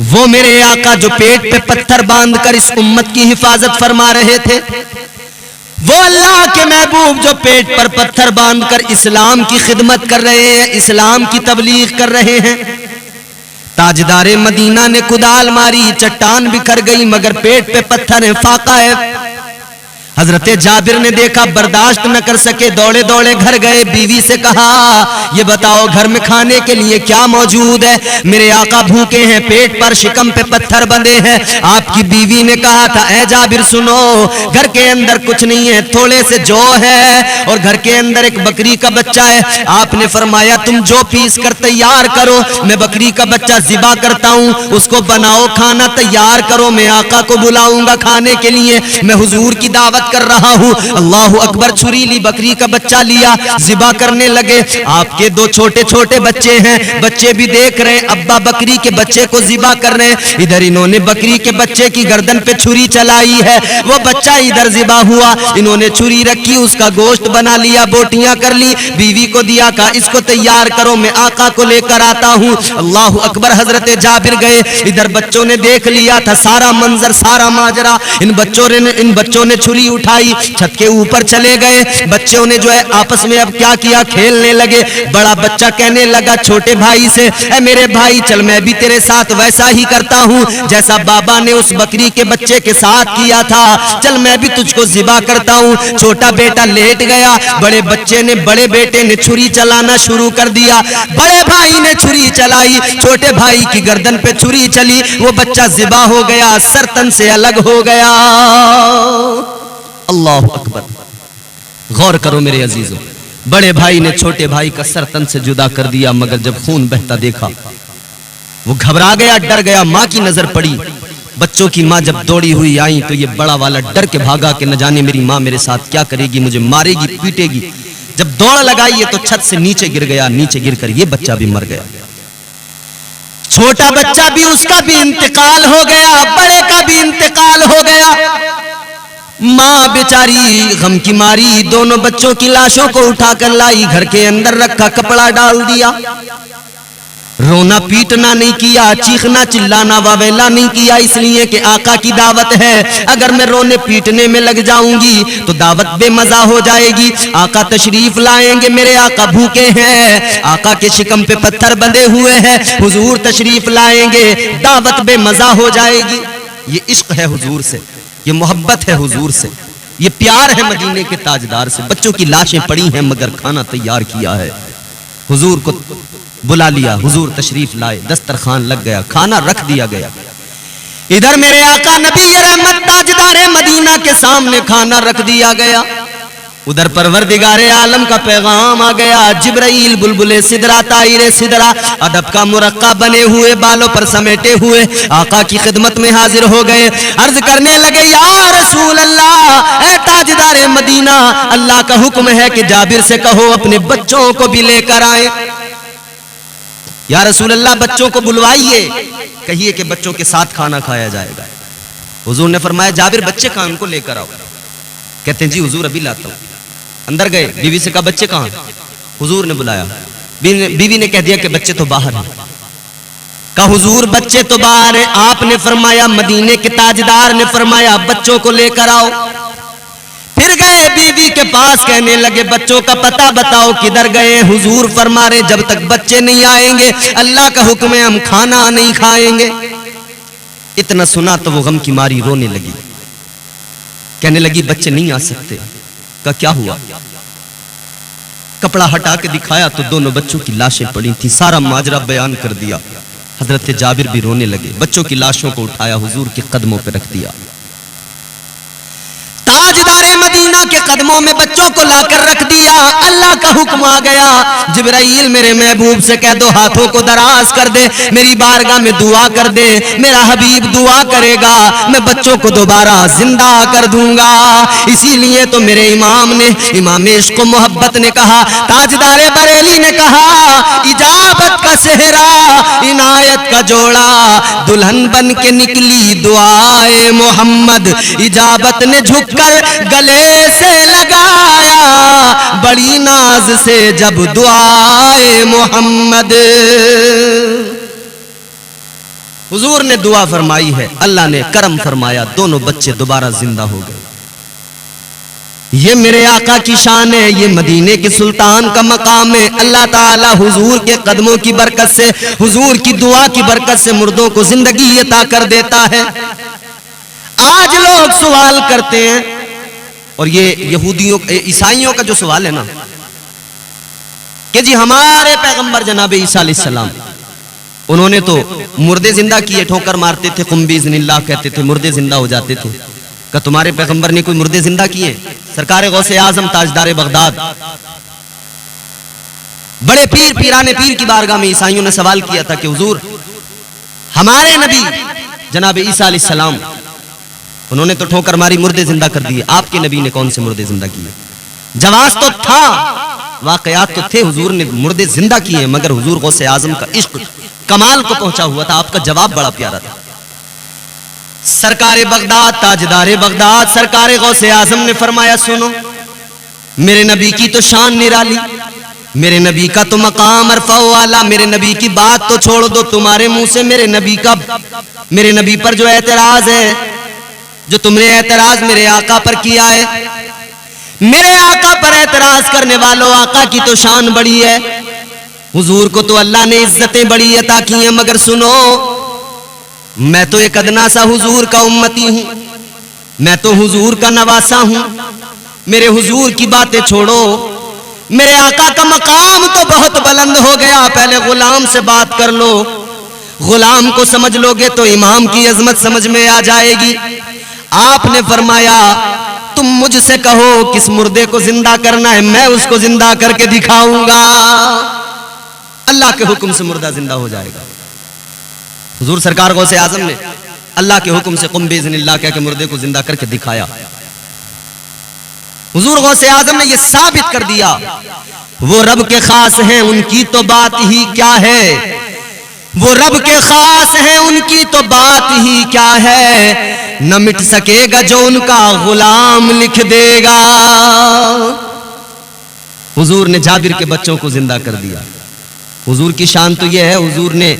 वो मेरे आका जो पेट पे पत्थर बांधकर इस उम्मत की हिफाजत फरमा रहे थे, वो अल्लाह के महबूब जो पेट पर पत्थर बांधकर इस्लाम की खिदमत कर रहे हैं, इस्लाम की तबलीग कर रहे हैं। ताजदारे मदीना ने कुदाल मारी, चट्टान बिखर गई मगर पेट पे पत्थर है, फाका है। हजरत जाबिर ने देखा, बर्दाश्त न कर सके, दौड़े दौड़े घर गए। बीवी से कहा ये बताओ घर में खाने के लिए क्या मौजूद है? मेरे आका भूखे हैं, पेट पर शिकम पे पत्थर बंधे हैं। आपकी बीवी ने कहा था ऐ जाबिर सुनो, घर के अंदर कुछ नहीं है, थोड़े से जौ है और घर के अंदर एक बकरी का बच्चा है। आपने फरमाया तुम जो पीस कर तैयार करो, मैं बकरी का बच्चा जिबा करता हूँ, उसको बनाओ, खाना तैयार करो, मैं आका को बुलाऊंगा खाने के लिए, मैं हुजूर की दावत कर रहा हूं। अल्लाह अकबर, छुरी ली, बकरी का बच्चा लिया, जिबा करने लगे। आपके दो छोटे छोटे बच्चे हैं, बच्चे भी देख रहे हैं अब्बा बकरी के बच्चे को जिबा कर रहे हैं। इधर इन्होंने बकरी के बच्चे की गर्दन पे छुरी चलाई है, वो बच्चा इधर जिबा हुआ, इन्होंने छुरी रखी, उसका गोश्त बना लिया, बोटियां कर ली, बीवी को दिया, कहा इसको तैयार करो, मैं आका को लेकर आता हूं। अल्लाह अकबर, हजरत जाबिर गए, इधर बच्चों ने देख लिया था सारा मंजर, सारा माजरा। इन बच्चों ने छुरी उठाई, छत के ऊपर चले गए। बच्चों ने जो है आपस में अब क्या किया, खेलने लगे। बड़ा बच्चा कहने लगा छोटे भाई से, ऐ मेरे भाई चल मैं भी तेरे साथ वैसा ही करता हूँ जैसा बाबा ने उस बकरी के बच्चे के साथ किया था, चल मैं भी तुझको जिबा करता हूँ। छोटा बेटा लेट गया, बड़े बेटे ने छुरी चलाना शुरू कर दिया। बड़े भाई ने छुरी चलाई, छोटे भाई की गर्दन पे छुरी चली, वो बच्चा जिबा हो गया, सर तन से अलग हो गया। अल्लाह अकबर, गौर करो मेरे अजीजों, बड़े भाई ने छोटे भाई का सर तन से जुदा कर दिया, मगर जब खून बहता देखा वो घबरा गया, डर गया। मां की नजर पड़ी, बच्चों की माँ जब दौड़ी हुई आई तो ये बड़ा वाला डर के भागा कि न जाने मेरी माँ मेरे साथ क्या करेगी, मुझे मारेगी पीटेगी। जब दौड़ लगाई ये तो छत से नीचे गिर गया, नीचे गिरकर ये बच्चा भी मर गया। छोटा बच्चा भी, उसका भी इंतकाल हो गया, बड़े का भी इंतकाल हो गया। माँ बेचारी गम की मारी दोनों बच्चों की लाशों को उठाकर लाई, घर के अंदर रखा, कपड़ा डाल दिया। रोना पीटना नहीं किया, चीखना चिल्लाना वावेला नहीं किया, इसलिए कि आका की दावत है। अगर मैं रोने पीटने में लग जाऊंगी तो दावत बेमजा हो जाएगी। आका तशरीफ लाएंगे, मेरे आका भूखे हैं, आका के शिकम पे पत्थर बंधे हुए हैं, हुजूर तशरीफ लाएंगे, दावत बेमजा हो जाएगी। ये इश्क है हुजूर से, ये मोहब्बत है हुजूर से, ये प्यार है मदीने के ताजदार से। बच्चों की लाशें पड़ी हैं मगर खाना तैयार किया है। हुजूर को बुला लिया, हुजूर तशरीफ लाए, दस्तरखान लग गया, खाना रख दिया गया। इधर मेरे आका नबी रहमत ताजदार मदीना के सामने खाना रख दिया गया। उधर परवरदिगारे आलम का पैगाम आ गया। जिब्राइल बुलबुले सिदरा ताइरे सिदरा अदब का मुरक्का बने हुए, बालों पर समेटे हुए आका की खिदमत में हाजिर हो गए। अर्ज करने लगे, या रसूल अल्लाह, ऐ ताजदार मदीना, अल्लाह का हुक्म है कि जाबिर से कहो अपने बच्चों को भी लेकर आए। या रसूल अल्लाह, बच्चों को बुलवाइए, कहिए कि बच्चों के साथ खाना खाया जाएगा। हुजूर ने फरमाया, जाबिर बच्चे कहां, उनको लेकर आओ। कहते हैं जी हुजूर अभी लाता हूं। अंदर गए, बीवी से कहा बच्चे कहां? हुजूर ने बुलाया, बीवी ने कह दिया कि बच्चे तो बाहर हैं। कहा हुजूर बच्चे तो बाहर हैं, आपने फरमाया, मदीने के ताजदार ने फरमाया बच्चों को लेकर आओ। फिर गए बीवी के पास, कहने लगे बच्चों का पता बताओ किधर गए। हुजूर फरमा रहे, जब तक बच्चे नहीं आएंगे अल्लाह का हुक्म है हम खाना नहीं खाएंगे। इतना सुना तो वो गम की मारी रोने लगी, कहने लगी बच्चे नहीं आ सकते। का क्या हुआ? कपड़ा हटा के दिखाया तो दोनों बच्चों की लाशें पड़ी थी। सारा माजरा बयान कर दिया। हजरत जाबिर भी रोने लगे। बच्चों की लाशों को उठाया, हुजूर के कदमों पर रख दिया। ताजदारे मदीना के कदमों में बच्चों को लाकर रख दिया। अल्लाह का हुक्म आ गया, जिब्राइल मेरे महबूब से कह दो हाथों को दराज कर दे, मेरी बारगाह में दुआ कर दे। मेरा हबीब दुआ करेगा, मैं बच्चों को दोबारा जिंदा कर दूंगा। इसीलिए तो मेरे इमाम ने, इमाम इश्क व मोहब्बत ने कहा, ताजदारे बरेली ने कहा, इजाबत का सेहरा इनायत का जोड़ा, दुल्हन बन के निकली दुआए मोहम्मद। इजाबत ने झुक कर गले से लगाया, बड़ी नाज से जब दुआए मोहम्मद। हुजूर ने दुआ फरमाई है, अल्लाह ने करम फरमाया, दोनों बच्चे दोबारा जिंदा हो गए। ये मेरे आका की शान है, ये मदीने के सुल्तान का मकाम है। अल्लाह ताला हुजूर के कदमों की बरकत से, हुजूर की दुआ की बरकत से मुर्दों को जिंदगी अता कर देता है। आज लोग सवाल करते हैं, और ये यहूदियों ईसाइयों का जो सवाल है ना, कि जी हमारे पैगंबर जनाब ईसा अलैहिस्सलाम, उन्होंने तो मुर्दे जिंदा किए, ठोकर मारते थे, कुंबी इज़्निल्लाह कहते थे, मुर्दे जिंदा हो जाते थे। क्या तुम्हारे पैगंबर ने कोई मुर्दे जिंदा किए? सरकार गौसे आजम ताजदार बगदाद, बड़े पीर पीराने पीर की बारगाह में ईसाइयों ने सवाल किया था कि हुजूर हमारे नबी जनाब ईसा अलैहिस्सलाम, उन्होंने तो ठोकर मारी, मुर्दे जिंदा कर दिए, आपके नबी ने कौन से मुर्दे जिंदा किए? जवाब तो था, वाकयात तो थे, हुजूर ने मुर्दे जिंदा किए, मगर हुजूर गौसे आजम का इश्क कमाल को पहुंचा हुआ था। आपका जवाब बड़ा प्यारा था। सरकार बगदाद, ताजदार बगदाद, सरकार गौसे आजम ने फरमाया, सुनो, मेरे नबी की तो शान निराली, मेरे नबी का तो मकाम अरफा वाला, मेरे नबी की बात तो छोड़ दो, तुम्हारे मुंह से मेरे नबी पर जो एतराज है, जो तुमने एतराज मेरे आका पर किया है, मेरे आका पर एतराज करने वालों, आका की तो शान बड़ी है, हुजूर को तो अल्लाह ने इज्जतें बड़ी अता की हैं, मगर सुनो, मैं तो एक अदना सा हुजूर का उम्मती हूं, मैं तो हुजूर का नवासा हूं। मेरे हुजूर की बातें छोड़ो, मेरे आका का मकाम तो बहुत बुलंद हो गया। पहले गुलाम से बात कर लो, गुलाम को समझ लोगे तो इमाम की अजमत समझ में आ जाएगी। आपने फरमाया, तुम मुझसे कहो किस मुर्दे को जिंदा करना है, मैं उसको जिंदा करके दिखाऊंगा। अल्लाह के हुक्म से मुर्दा जिंदा हो जाएगा। हुजूर सरकार गौसे आजम ने अल्लाह के हुक्म से कुम बिइज़्निल्लाह कह के मुर्दे को जिंदा करके दिखाया। हुजूर गौसे आजम ने यह साबित कर दिया वो रब के खास हैं, उनकी तो बात ही क्या है। वो रब के खास हैं, उनकी तो बात ही क्या है। न मिट सकेगा जो उनका गुलाम लिख देगा। हुजूर ने जाबिर के बच्चों को जिंदा कर दिया। हुजूर की शान तो यह है, हुजूर ने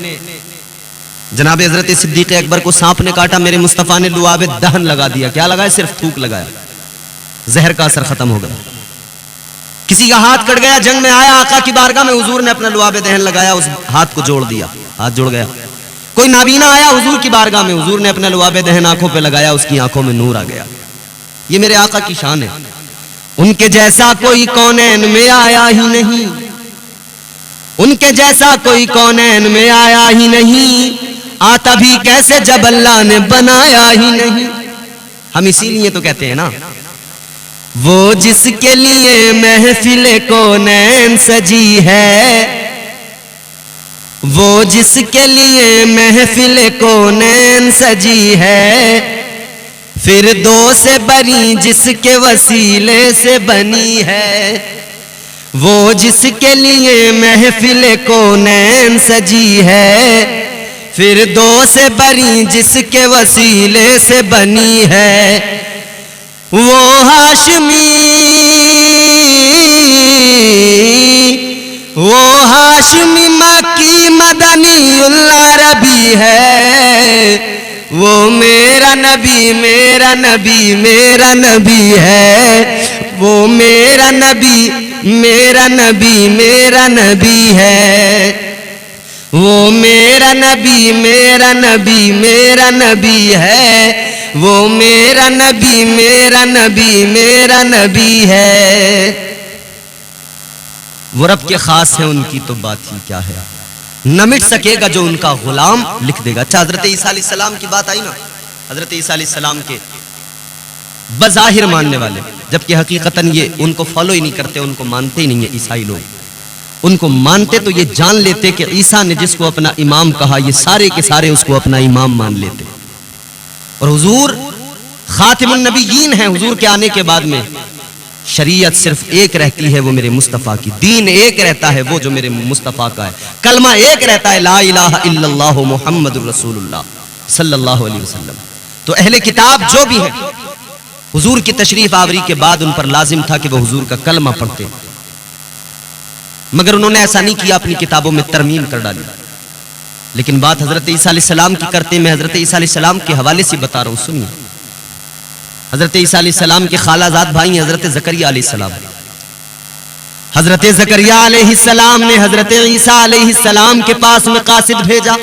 जनाब हजरत सिद्दीक अकबर को सांप ने काटा, मेरे मुस्तफ़ा ने लुआबे दहन लगा दिया। क्या लगाया? सिर्फ थूक लगाया, जहर का असर खत्म हो गया। किसी का हाथ कट गया, जंग में आया, आका की बारगाह में हुजूर ने अपना लुआबे दहन लगाया, उस हाथ को जोड़ दिया, हाथ जुड़ गया। कोई नाबीना आया हुजूर की बारगाह में, हुजूर ने अपना लुआबे दहन आंखों पे लगाया, उसकी आंखों में नूर आ गया। ये मेरे आका की शान है। उनके जैसा कोई कौनैन में आया ही नहीं, उनके जैसा कोई कौनैन में आया ही नहीं। आता भी कैसे जब अल्लाह ने बनाया ही नहीं। हम इसीलिए तो कहते हैं ना, वो जिसके लिए महफिल कौनैन सजी है, वो जिसके लिए महफिल कौनैन सजी है, फिर दो से बनी जिसके वसीले से बनी है। वो जिसके लिए महफिल कौनैन सजी है, फिर दो से बनी जिसके वसीले से बनी है। वो हाशमी, वो हाशमी मक्की मदनी उल्ला रबी है। वो मेरा नबी, मेरा नबी, मेरा नबी है। वो मेरा नबी, मेरा नबी, मेरा नबी है। वो मेरा नबी, मेरा नबी, मेरा नबी है। वो मेरा नबी, मेरा नबी, मेरा नबी है। वो रब के खास है, उनकी तो बात ही क्या है। न मिट सकेगा जो उनका गुलाम लिख देगा। अच्छा, हजरत ईसा अलैहिस्सलाम की बात आई ना, हजरत ईसा अलैहिस्सलाम के बज़ाहिर मानने वाले, जबकि हकीकतन ये उनको फॉलो ही नहीं करते, उनको मानते ही नहीं है ईसाई लोग। उनको मानते तो ये जान लेते कि ईसा ने जिसको अपना इमाम कहा, ये सारे के सारे उसको अपना इमाम मान लेते। और हुजूर खातिमुन नबीयीन हैं। हुजूर के आने के बाद में शरीयत सिर्फ एक रहती है, वो मेरे मुस्तफ़ा की। दीन एक रहता है, वो जो मेरे मुस्तफ़ा का है। कलमा एक रहता है, ला इलाहा इल्लल्लाहु मुहम्मदुर रसूलुल्लाह सल्लल्लाहु अलैहि वसल्लम। तो अहले किताब जो भी है, हुजूर की तशरीफ आवरी के बाद उन पर लाजिम था कि वो हुजूर का कलमा पढ़ते, मगर उन्होंने ऐसा नहीं किया, अपनी किताबों में तरमीम कर डाली। लेकिन बात हजरत ईसा अलैहिस्सलाम की करते, मैं हजरत ईसा अलैहिस्सलाम के हवाले से बता रहा हूं, सुनिए। हजरत ईसा अलैहिस्सलाम के खालाजाद भाई हजरत ज़करिया अलैहिस्सलाम। हजरत ज़करिया अलैहिस्सलाम ने हजरत ईसा अलैहिस्सलाम के पास में कासिद भेजा,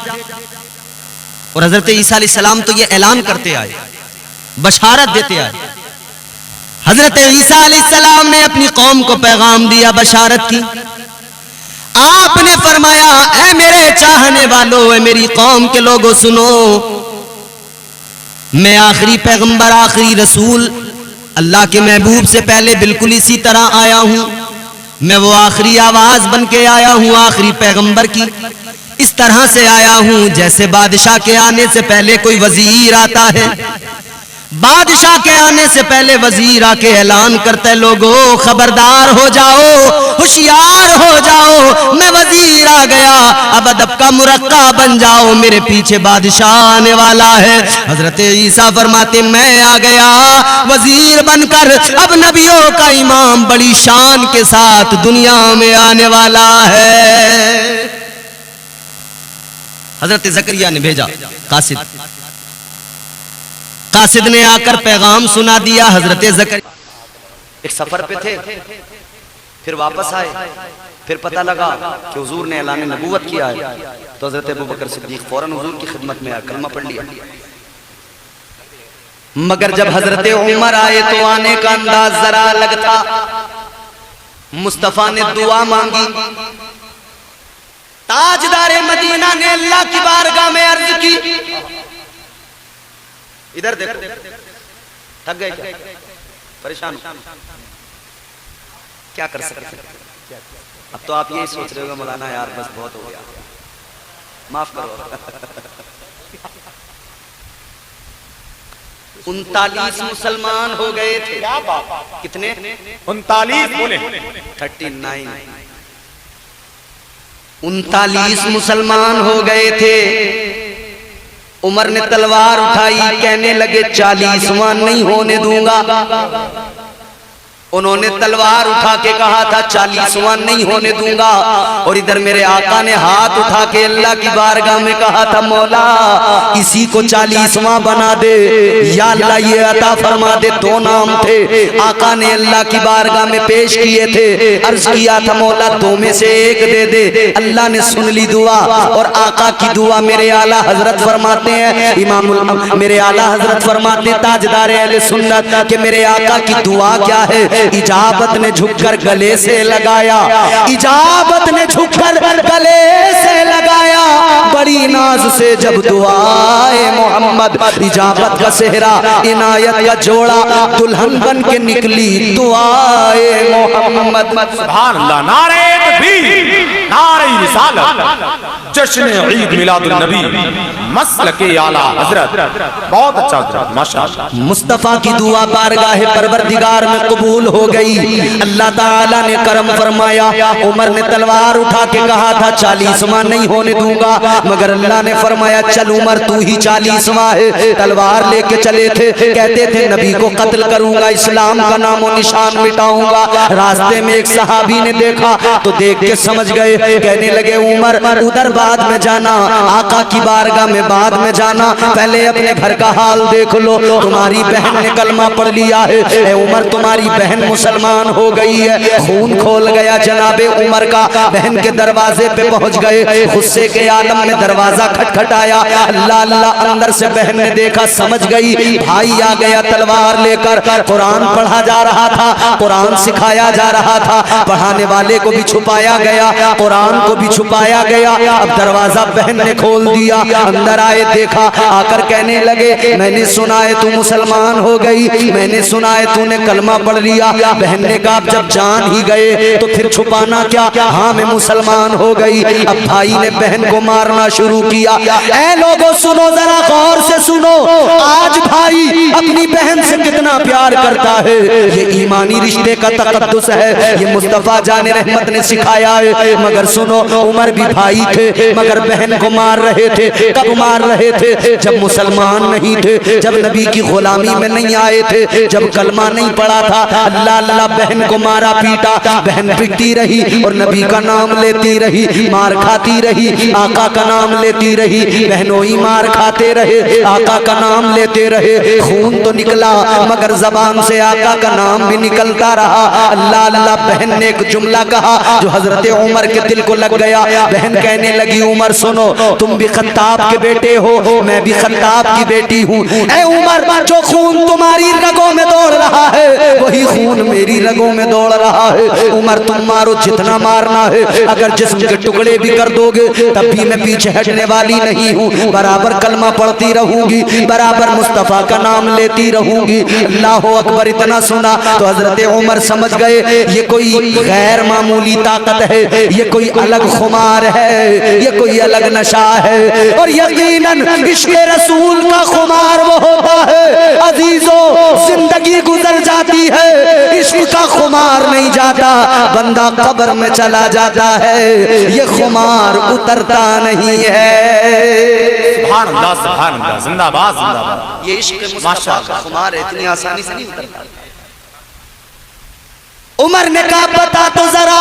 और हजरत ईसा अलैहिस्सलाम तो ये ऐलान करते आए, बशारत देते आए। हजरत ईसा अलैहिस्सलाम ने अपनी कौम को पैगाम दिया, बशारत की। आपने फरमाया, ऐ मेरे चाहने वालों, ऐ मेरी कौम के लोगों, सुनो, मैं आखिरी पैगंबर, आखिरी रसूल, अल्लाह के महबूब से पहले बिल्कुल इसी तरह आया हूं। मैं वो आखिरी आवाज बन के आया हूं, आखिरी पैगंबर की। इस तरह से आया हूं जैसे बादशाह के आने से पहले कोई वजीर आता है। बादशाह के आने से पहले वजीर आके ऐलान करता है, लोगों खबरदार हो जाओ, होशियार हो जाओ, मैं वजीर आ गया, अब अदब का मुरक्का बन जाओ, मेरे पीछे बादशाह आने वाला है। हजरत ईसा फरमाते, मैं आ गया वजीर बनकर, अब नबियों का इमाम बड़ी शान के साथ दुनिया में आने वाला है। हजरत ज़करिया ने भेजा कासिद, कासिद ने आकर पैगाम सुना दिया। हजरत ज़करिया एक सफर पे थे, फिर वापस आए, फिर पता लगा कि हुजूर ने ऐलान नबूवत किया है, तो हजरत अबू बकर सिद्दीक फौरन हुजूर की खिदमत में आया, कलमा पढ़ लिया। मगर जब हजरत उमर आए तो आने का अंदाज जरा अलग था। मुस्तफा ने दुआ मांगी, ताजदारे मदीना ने अल्लाह की बारगाह में अर्ज की, इधर देखो, थक गए क्या? परेशान, क्या कर सकते? अब तो आप यही सोच रहे हो मौलाना यार बस बहुत हो गया, माफ करो। 39 मुसलमान हो गए थे। क्या बात, कितने? 39 बोले। 39 39 मुसलमान हो गए थे। उमर ने तलवार उठाई, कहने लगे 40वां नहीं होने दूंगा। उन्होंने तलवार उठा के कहा था 40वां नहीं होने दूंगा। और इधर मेरे आका ने हाथ उठा के अल्लाह की बारगाह में कहा था, मौला इसी को 40वां बना दे, या अल्लाह ये अता फरमा दे। 2 नाम थे, आका ने अल्लाह की बारगाह में पेश किए थे। अर्ज किया था, मौला 2 में से 1 दे दे। अल्लाह ने सुन ली दुआ। और आका की दुआ मेरे आला हजरत फरमाते हैं, मेरे आला हजरत फरमाते ताजदार अहले सुन्नत के मेरे आका की दुआ क्या है? इजाबत ने झुककर गले से लगाया, इजाबत ने झुककर गले से लगाया। बड़ी नाज से जब दुआए मोहम्मद, इजाबत का सेहरा इनायत का जोड़ा दुल्हन बन के निकली दुआए मोहम्मद। सुभान अल्लाह, नारे तकबीर, नारे रिसालत, जश्न ईद मिलादुन नबी, मसलके आला हजरत। बहुत अच्छा हजरत, माशाअल्लाह। मुस्तफा की दुआ बारगाहे परवरदिगार में कबूल हो गई। अल्लाह ताला ने करम फरमाया। उमर ने तलवार उठा के कहा था 40वां नहीं होने दूंगा, मगर अल्लाह ने फरमाया चल उमर तू ही 40वां है। तलवार लेके चले थे, कहते थे नबी को कत्ल करूंगा, इस्लाम का नामो निशान मिटाऊंगा। रास्ते में एक सहाबी ने देखा तो देख के समझ गए, कहने लगे उमर उधर बाद में जाना, आका की बारगाह में बाद में जाना, पहले अपने घर का हाल देख लो। तुम्हारी बहन ने कलमा पढ़ लिया है। उमर तुम्हारी बहन मुसलमान हो गई है। खून खोल गया जनाबे उमर का। बहन के दरवाजे पे पहुंच गए, गुस्से के आलम में दरवाजा खटखटाया। अल्लाह अल्लाह, अंदर से बहन ने देखा, समझ गई भाई आ गया तलवार लेकर। कुरान पढ़ा जा रहा था, कुरान सिखाया जा रहा था, पढ़ाने वाले को भी छुपाया गया, कुरान को भी छुपाया गया। अब दरवाजा बहन ने खोल दिया, अंदर आए, देखा, आकर कहने लगे मैंने सुना है तू मुसलमान हो गई, मैंने सुना है तूने कलमा पढ़ लिया। बहन ने कहा जब जान ही गए तो फिर छुपाना क्या? हाँ मैं मुसलमान हो गई। अब भाई ने बहन को मारना शुरू किया। ऐ लोगों सुनो, जरा गौर से सुनो, आज भाई अपनी बहन से कितना प्यार करता है। ये ईमानी रिश्ते का तकद्दुस है, ये मुस्तफा जाने रहमत ने सिखाया है। मगर सुनो, उमर भी भाई थे मगर बहन को मार रहे थे। कब मार रहे थे? जब मुसलमान नहीं थे, जब नबी की गुलामी में नहीं आए थे, जब कलमा नहीं पड़ा था। अल्लाह अल्लाह, बहन को मारा पीटा, बहन पिटती रही और नबी का नाम लेती रही, मार खाती रही, आका का नाम लेती रही। बहनों ही मार खाते रहे, आका का नाम लेते रहे। खून तो निकला मगर जबान से आका का नाम भी निकलता रहा। अल्लाह अल्लाह, बहन ने एक जुमला कहा जो हजरत उमर के दिल को लग गया। बहन कहने लगी उमर सुनो, तुम भी खत्ताब के बेटे हो, मैं भी खत्ताब की बेटी हूँ। ऐ उमर, जो खून तुम्हारी रगों में दौड़ रहा है वही खून मेरी रगों में दौड़ रहा है। उमर तुम मारो जितना मारना है, अगर जिस्म के टुकड़े भी कर दोगे तब भी मैं पीछे हटने वाली नहीं हूँ। बराबर कलमा पढ़ती रहूंगी, बराबर मुस्तफा का नाम लेती रहूंगी। अल्लाह अकबर। इतना सुना तो हजरत उमर समझ गए ये कोई गैर मामूली ताकत है, ये कोई अलग खुमार है, ये कोई अलग नशा है। और यकीनन इश्क़ रसूल का खुमार वो होता है अजीजों, जिंदगी गुजर जाती है, इश्क का खुमार नहीं जाता, बंदा कब्र में चला जाता है, ये खुमार उतरता नहीं है। सुभान अल्लाह, सुभान अल्लाह, जिंदाबाद जिंदाबाद। ये इश्क मुस्तफा का खुमार है, इतनी आसानी से नहीं उतरता। उमर ने कहा बता तो जरा,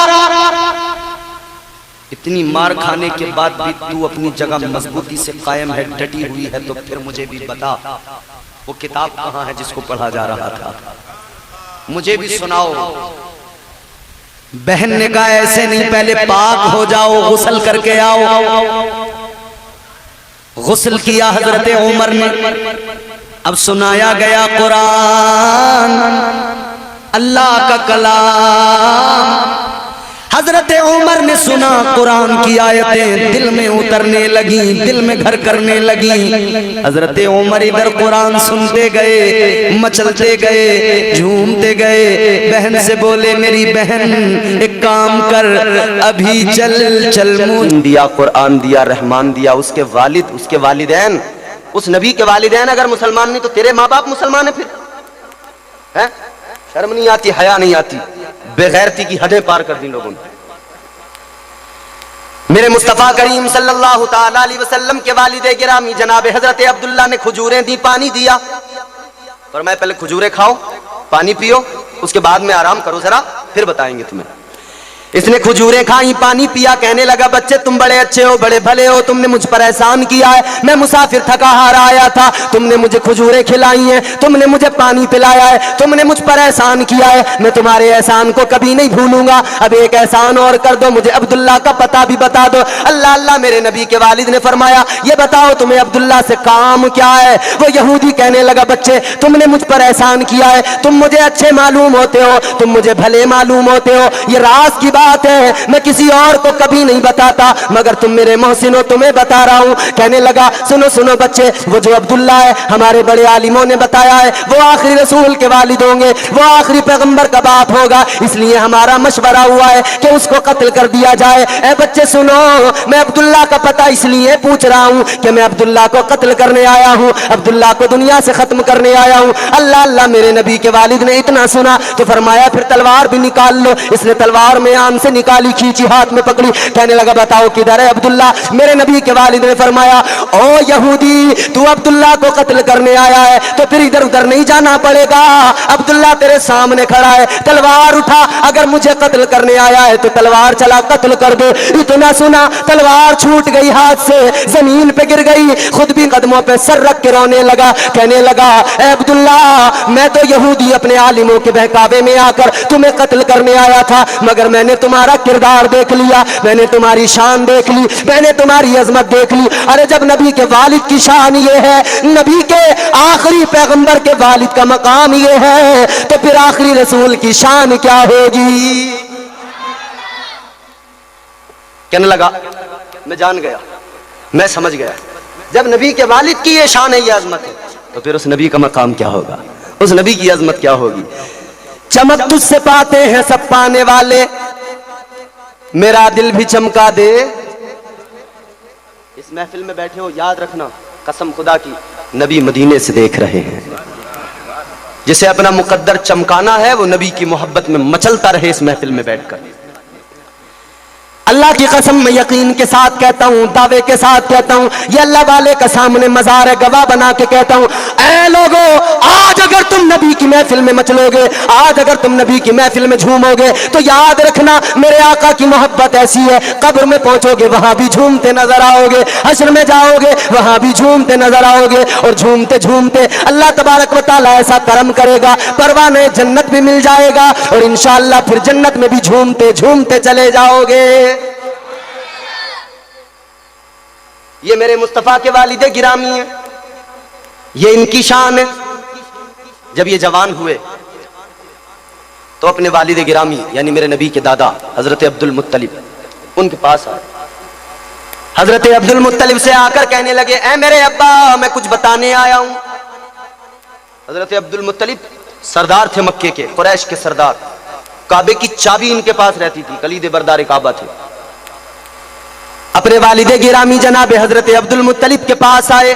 इतनी मार खाने के बाद भी तू अपनी जगह मजबूती से कायम है, डटी हुई है, तो फिर मुझे भी बता वो किताब कहाँ है जिसको पढ़ा जा रहा था, मुझे भी सुनाओ। बहन ने कहा ऐसे नहीं, पहले पाक हो जाओ, गुस्ल करके आओ। गुस्ल किया हजरत उमर ने। अब सुनाया गया कुरान, अल्लाह का कलाम। हजरत उमर ने सुना, कुरान की आयतें दिल में उतरने लगी, दिल में घर करने लगी। हजरत उमर इधर कुरान सुनते गए, मचलते गए, झूमते गए। बहन से बोले मेरी बहन एक काम कर, अभी चल चल। दिया, कुरान दिया, रहमान दिया, उसके वालिद, उसके वालिदैन उस नबी के वालिदैन अगर मुसलमान नहीं तो तेरे माँ बाप मुसलमान है फिर? है? शर्म नहीं आती, हया नहीं आती? बेगैरती की हदें पार कर दी लोगों ने। मेरे मुस्तफ़ा करीम सल्लल्लाहु ताला अलैहि वसल्लम के वालिदे गिरामी जनाब हजरत अब्दुल्ला ने खजूरें दी, पानी दिया, और मैं पहले खजूरें खाओ, पानी पियो, उसके बाद में आराम करो जरा, फिर बताएंगे तुम्हें। इसने खजूरें खाई, पानी पिया, कहने लगा बच्चे तुम बड़े अच्छे हो, बड़े भले हो, तुमने मुझ पर एहसान किया है, मैं मुसाफिर थका हारा आया था, तुमने मुझे खजूरें खिलाई हैं, तुमने मुझे पानी पिलाया है, तुमने मुझ पर एहसान किया है, मैं तुम्हारे एहसान को कभी नहीं भूलूंगा। अब एक एहसान और कर दो, मुझे अब्दुल्ला का पता भी बता दो। अल्लाह अल्लाह, मेरे नबी के वालिद ने फरमाया ये बताओ तुम्हें अब्दुल्ला से काम क्या है? वो यहूदी कहने लगा बच्चे तुमने मुझ पर एहसान किया है, तुम मुझे अच्छे मालूम होते हो, तुम मुझे भले मालूम होते हो, ये राज की बात है, मैं किसी और को कभी नहीं बताता, मगर तुम मेरे मोहसिन हो, तुम्हें बता रहा हूं। कहने लगा सुनो सुनो बच्चे, वो जो अब्दुल्ला है हमारे बड़े आलिमों ने बताया है वो आखिरी रसूल के वालिद होंगे, वो आखिरी पैगंबर का बाप होगा, इसलिए हमारा मशवरा हुआ है कि उसको कत्ल कर दिया जाए। ए बच्चे सुनो, मैं अब्दुल्ला का पता इसलिए पूछ रहा हूं कि मैं अब्दुल्ला को कत्ल करने आया हूं, अब्दुल्ला को दुनिया से खत्म करने आया हूं। अल्लाह अल्लाह, मेरे नबी के वालिद ने इतना सुना तो फरमाया फिर तलवार भी निकाल लो। इसने तलवार में आम से निकाली, खींची, हाथ में पकड़ी, कहने लगा बताओ किधर है अब्दुल्ला? मेरे नबी के वालिद ने फरमाया ओ यहूदी, तू अब्दुल्ला को कत्ल करने आया है तो फिर इधर उधर नहीं जाना पड़ेगा, अब्दुल्ला तेरे सामने खड़ा है, तलवार उठा, अगर मुझे कत्ल करने आया है तो तलवार चला कत्ल कर दे। इतना सुना तलवार छूट गई हाथ से, जमीन पे गिर गई, खुद भी कदमों पे सर रख के रोने लगा, कहने लगा ए अब्दुल्ला, मैं तो यहूदी अपने आलिमों के बहकावे में आकर तुम्हें कत्ल करने आया था, मगर मैंने तुम्हारा किरदार देख लिया, मैंने तुम्हारी शान देख ली, मैंने तुम्हारी अजमत देख ली। अरे जब नबी के वालिद की शान ये है, नबी के आखिरी पैगंबर के वालिद का मकाम ये है, तो फिर आखिरी रसूल की शान क्या होगी? कहने लगा मैं जान गया, मैं समझ गया, जब नबी के वालिद की ये शान है, ये अजमत है, तो फिर उस नबी का मकाम क्या होगा, उस नबी की अजमत क्या होगी? चमक तुझसे पाते हैं सब पाने वाले, मेरा दिल भी चमका दे। इस महफिल में बैठे हो, याद रखना, कसम खुदा की, नबी मदीने से देख रहे हैं, जिसे अपना मुकद्दर चमकाना है वो नबी की मोहब्बत में मचलता रहे इस महफिल में बैठकर। अल्लाह की कसम मैं यकीन के साथ कहता हूं, दावे के साथ कहता हूं, ये अल्लाह वाले का सामने मजार है, गवाह बना के कहता हूं, ऐ लोगों, आज अगर तुम नबी की महफिल में मचलोगे, आज अगर तुम नबी की महफिल में झूमोगे, तो याद रखना मेरे आका की मोहब्बत ऐसी है, कब्र में पहुंचोगे वहां भी झूमते नजर आओगे, हश्र में जाओगे वहां भी झूमते नजर आओगे, और झूमते झूमते अल्लाह तबारक व तआला ऐसा करम करेगा, परवाने जन्नत भी मिल जाएगा, और इंशाअल्लाह फिर जन्नत में भी झूमते झूमते चले जाओगे। ये मेरे मुस्तफा के वालिदे गिरामी हैं, ये इनकी शान है। जब ये जवान हुए तो अपने वालिदे गिरामी यानी मेरे नबी के दादा हजरत अब्दुल मुत्तलिब उनके पास आए। हजरत अब्दुल मुत्तलिब से आकर कहने लगे ऐ मेरे अब्बा, मैं कुछ बताने आया हूं। हजरत अब्दुल मुत्तलिब सरदार थे मक्के के, कुरैश के सरदार, काबे की चाबी इनके पास रहती थी, कलीदे बरदार काबा थे। अपने वालिदे गिरामी जनाब हजरत अब्दुल मुत्तलिब के पास आए,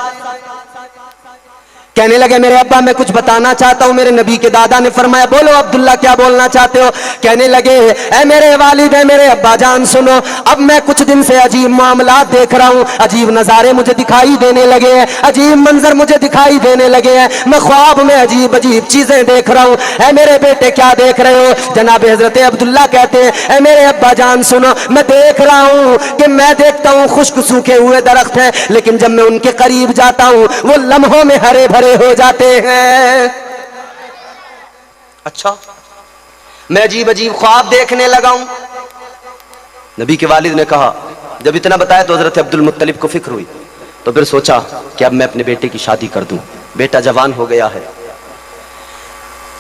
कहने लगे मेरे अब्बा मैं कुछ बताना चाहता हूं। मेरे नबी के दादा ने फरमाया बोलो अब्दुल्ला क्या बोलना चाहते हो। कहने लगे ऐ मेरे वालिद है मेरे अब्बा जान सुनो, अब मैं कुछ दिन से अजीब मामलात देख रहा हूं, अजीब नजारे मुझे दिखाई देने लगे हैं, अजीब मंजर मुझे दिखाई देने लगे हैं, मैं ख्वाब में अजीब अजीब चीजें देख रहा हूं। ऐ मेरे बेटे क्या देख रहे हो। जनाब हजरत अब्दुल्ला कहते हैं ऐ मेरे अब्बा जान सुनो, मैं देख रहा हूं कि मैं देखता हूं खुश्क सूखे हुए दरख्त हैं, लेकिन जब मैं उनके करीब जाता हूं वो लम्हों में हरे भरे हो जाते हैं। अच्छा, मैं अजीब अजीब ख्वाब देखने लगा हूं। नबी के वालिद ने कहा, जब इतना बताया तो हजरत अब्दुल मुत्तलिब को फिक्र हुई, तो फिर सोचा कि अब मैं अपने बेटे की शादी कर दूं, बेटा जवान हो गया है।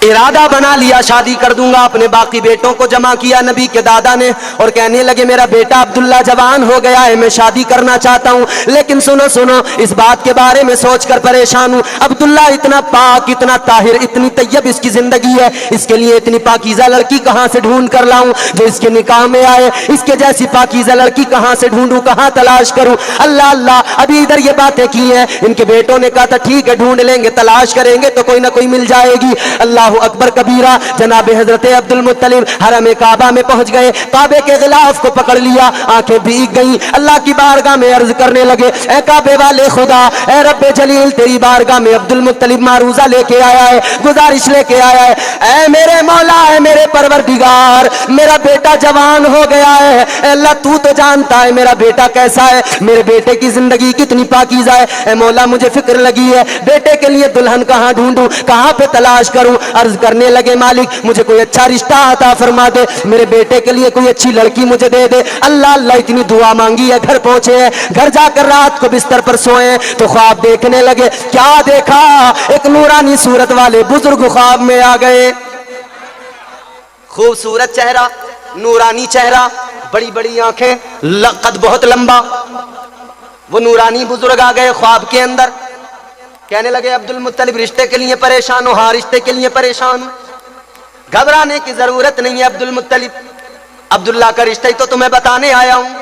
इरादा बना लिया शादी कर दूंगा। अपने बाकी बेटों को जमा किया नबी के दादा ने और कहने लगे मेरा बेटा अब्दुल्ला जवान हो गया है, मैं शादी करना चाहता हूं, लेकिन सुनो सुनो इस बात के बारे में सोचकर परेशान हूं। अब्दुल्ला इतना पाक, इतना ताहिर, इतनी तैयब इसकी जिंदगी है, इसके लिए इतनी पाकीज़ा लड़की कहां से ढूंढ कर लाऊं जो इसके निकाह में आए? इसके जैसी पाकीज़ा लड़की कहां से ढूंढूं, कहां तलाश करूं? अल्लाह अल्लाह, अभी इधर ये बातें की हैं, इनके बेटों ने कहा था ठीक है ढूंढ लेंगे, तलाश करेंगे तो कोई ना कोई मिल जाएगी। अल्लाह अकबर कबीरा। जनाब हजरत अब्दुल मुत्तलिब हरम काबा में पहुंच गए, काबे के गिलाफ को पकड़ लिया, आंखें भीग गई, अल्लाह की बारगाह में अर्ज करने लगे, ए काबे वाले खुदा, ए रब्बे जलील, तेरी बारगाह में अब्दुल मुत्तलिब मारूजा लेके आया है, गुजारिश लेके आया है, ए मेरे मौला, है मेरे परवरदिगार, मेरा बेटा जवान हो गया है, अल्लाह तू तो जानता है मेरा बेटा कैसा है, मेरे बेटे की जिंदगी कितनी पाकीज़ा है, ए मौला मुझे फिक्र लगी है, बेटे के लिए दुल्हन कहां ढूंढूं, कहां पे तलाश करूं? अर्ज करने लगे मालिक मुझे कोई अच्छा रिश्ता अता फरमा दे, मेरे बेटे के लिए कोई अच्छी लड़की मुझे दे दे। अल्लाह अल्लाह, इतनी दुआ मांगी है, घर पहुंचे हैं, घर जाकर रात को बिस्तर पर सोए तो ख्वाब देखने लगे। क्या देखा? एक नूरानी सूरत वाले बुजुर्ग ख्वाब में आ गए, खूबसूरत चेहरा, नूरानी चेहरा, बड़ी बड़ी आंखें, कद बहुत लंबा। वो नूरानी बुजुर्ग आ गए ख्वाब के अंदर, कहने लगे अब्दुल मुत्तलिब रिश्ते के लिए परेशान हो? हाँ रिश्ते के लिए परेशान हो, घबराने की जरूरत नहीं है अब्दुल मुत्तलिब, अब्दुल्ला का रिश्ता ही तो तुम्हें बताने आया हूं,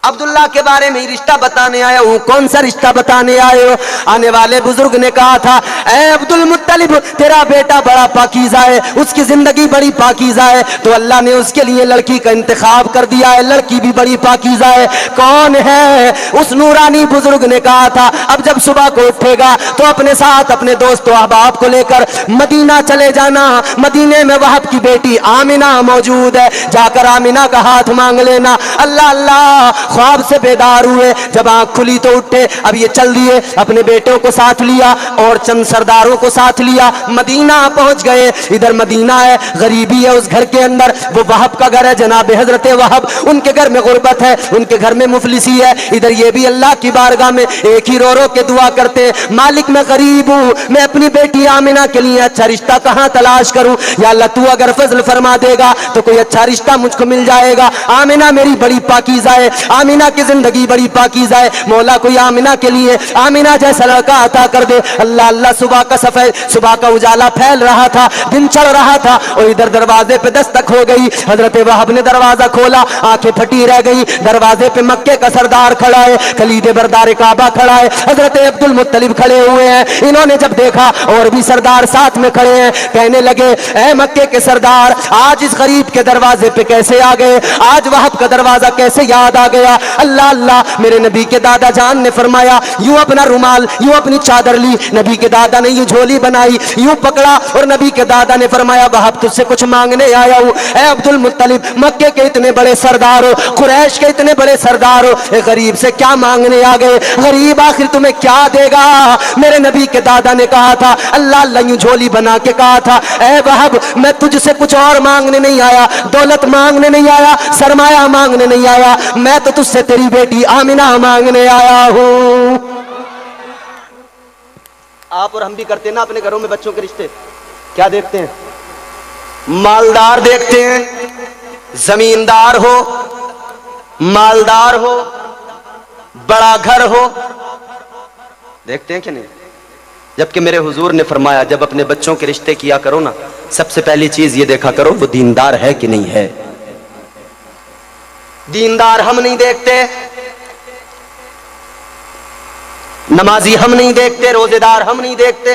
अब्दुल्ला के बारे में ही रिश्ता बताने आया हूं। कौन सा रिश्ता बताने आए हो? आने वाले बुजुर्ग ने कहा था, ऐ अब्दुल मुत्तलिब तेरा बेटा बड़ा पाकीज़ा है, उसकी जिंदगी बड़ी पाकीज़ा है, तो अल्लाह ने उसके लिए लड़की का इंतखाब कर दिया है, लड़की भी बड़ी पाकीज़ा है। कौन है? उस नूरानी बुजुर्ग ने कहा था अब जब सुबह को उठेगा तो अपने साथ अपने दोस्तों अहबाब को लेकर मदीना चले जाना, मदीने में वहाब की बेटी आमिना मौजूद है, जाकर आमिना का हाथ मांग लेना। अल्लाह अल्लाह, ख्वाब से बेदार हुए, जब आंख खुली तो उठे, अब ये चल दिए, अपने बेटों को साथ लिया और चंद सरदारों को साथ लिया, मदीना पहुंच गए। इधर मदीना है, गरीबी है उस घर के अंदर, वो वहाब का घर है, जनाब हजरत वहाब, उनके घर में गुर्बत है, उनके घर में मुफलिसी है। इधर ये भी अल्लाह की बारगाह में एक ही रो रो के दुआ करते, मालिक मैं गरीब हूँ, मैं अपनी बेटी आमिना के लिए अच्छा रिश्ता कहाँ तलाश करूँ? या अल्लाह तू अगर फजल फरमा देगा तो कोई अच्छा रिश्ता मुझको मिल जाएगा। आमिना मेरी बड़ी पाकीज़ा है, आमिना की जिंदगी बड़ी पाकीज़ा है, मौला कोई आमिना के लिए आमिना जैसा लड़का अता कर दे। अल्लाह अल्लाह, सुबह का सफेद, सुबह का उजाला फैल रहा था, दिन चढ़ रहा था और इधर दरवाजे पे दस्तक हो गई। हजरत वहाब ने दरवाजा खोला, आंखें फटी रह गई। दरवाजे पे मक्के का सरदार खड़ा है, खलीदे बरदार काबा खड़ा है, हजरत अब्दुल मुत्तलिब खड़े हुए हैं। इन्होंने जब देखा और भी सरदार साथ में खड़े हैं, कहने लगे ऐ मक्के के सरदार, आज इस गरीब के दरवाजे पे कैसे आ गए? आज वहाब का दरवाजा कैसे याद आ गया? अल्लाह अल्लाह, मेरे नबी के दादा जान ने फरमाया, यूं अपना रुमाल, यूं अपनी चादर ली, नबी के दादा ने यूं झोली बनाई, यूं पकड़ा और नबी के दादा ने फरमाया वहाब तुझसे कुछ मांगने आया हूं। ऐ अब्दुल मुत्तलिब, मक्के के इतने बड़े सरदार हो, कुरैश के इतने बड़े सरदार हो, ए गरीब से क्या मांगने आ गए? गरीब आखिर तुम्हें क्या देगा? मेरे नबी के दादा ने कहा था, अल्लाह अल्लाह, यूं झोली बना के कहा था, ऐ वहाब मैं तुझसे कुछ और मांगने नहीं आया, दौलत मांगने नहीं आया, सरमाया मांगने नहीं आया, मैं तो तुझसे तेरी बेटी आमिना मांगने आया हूं। आप और हम भी करते हैं ना अपने घरों में बच्चों के रिश्ते, क्या देखते हैं? मालदार देखते हैं, जमींदार हो, मालदार हो, बड़ा घर हो, देखते हैं कि नहीं? जबकि मेरे हुजूर ने फरमाया जब अपने बच्चों के रिश्ते किया करो ना, सबसे पहली चीज ये देखा करो वो दीनदार है कि नहीं है। दीनदार हम नहीं देखते, नमाजी हम नहीं देखते, रोजेदार हम नहीं देखते,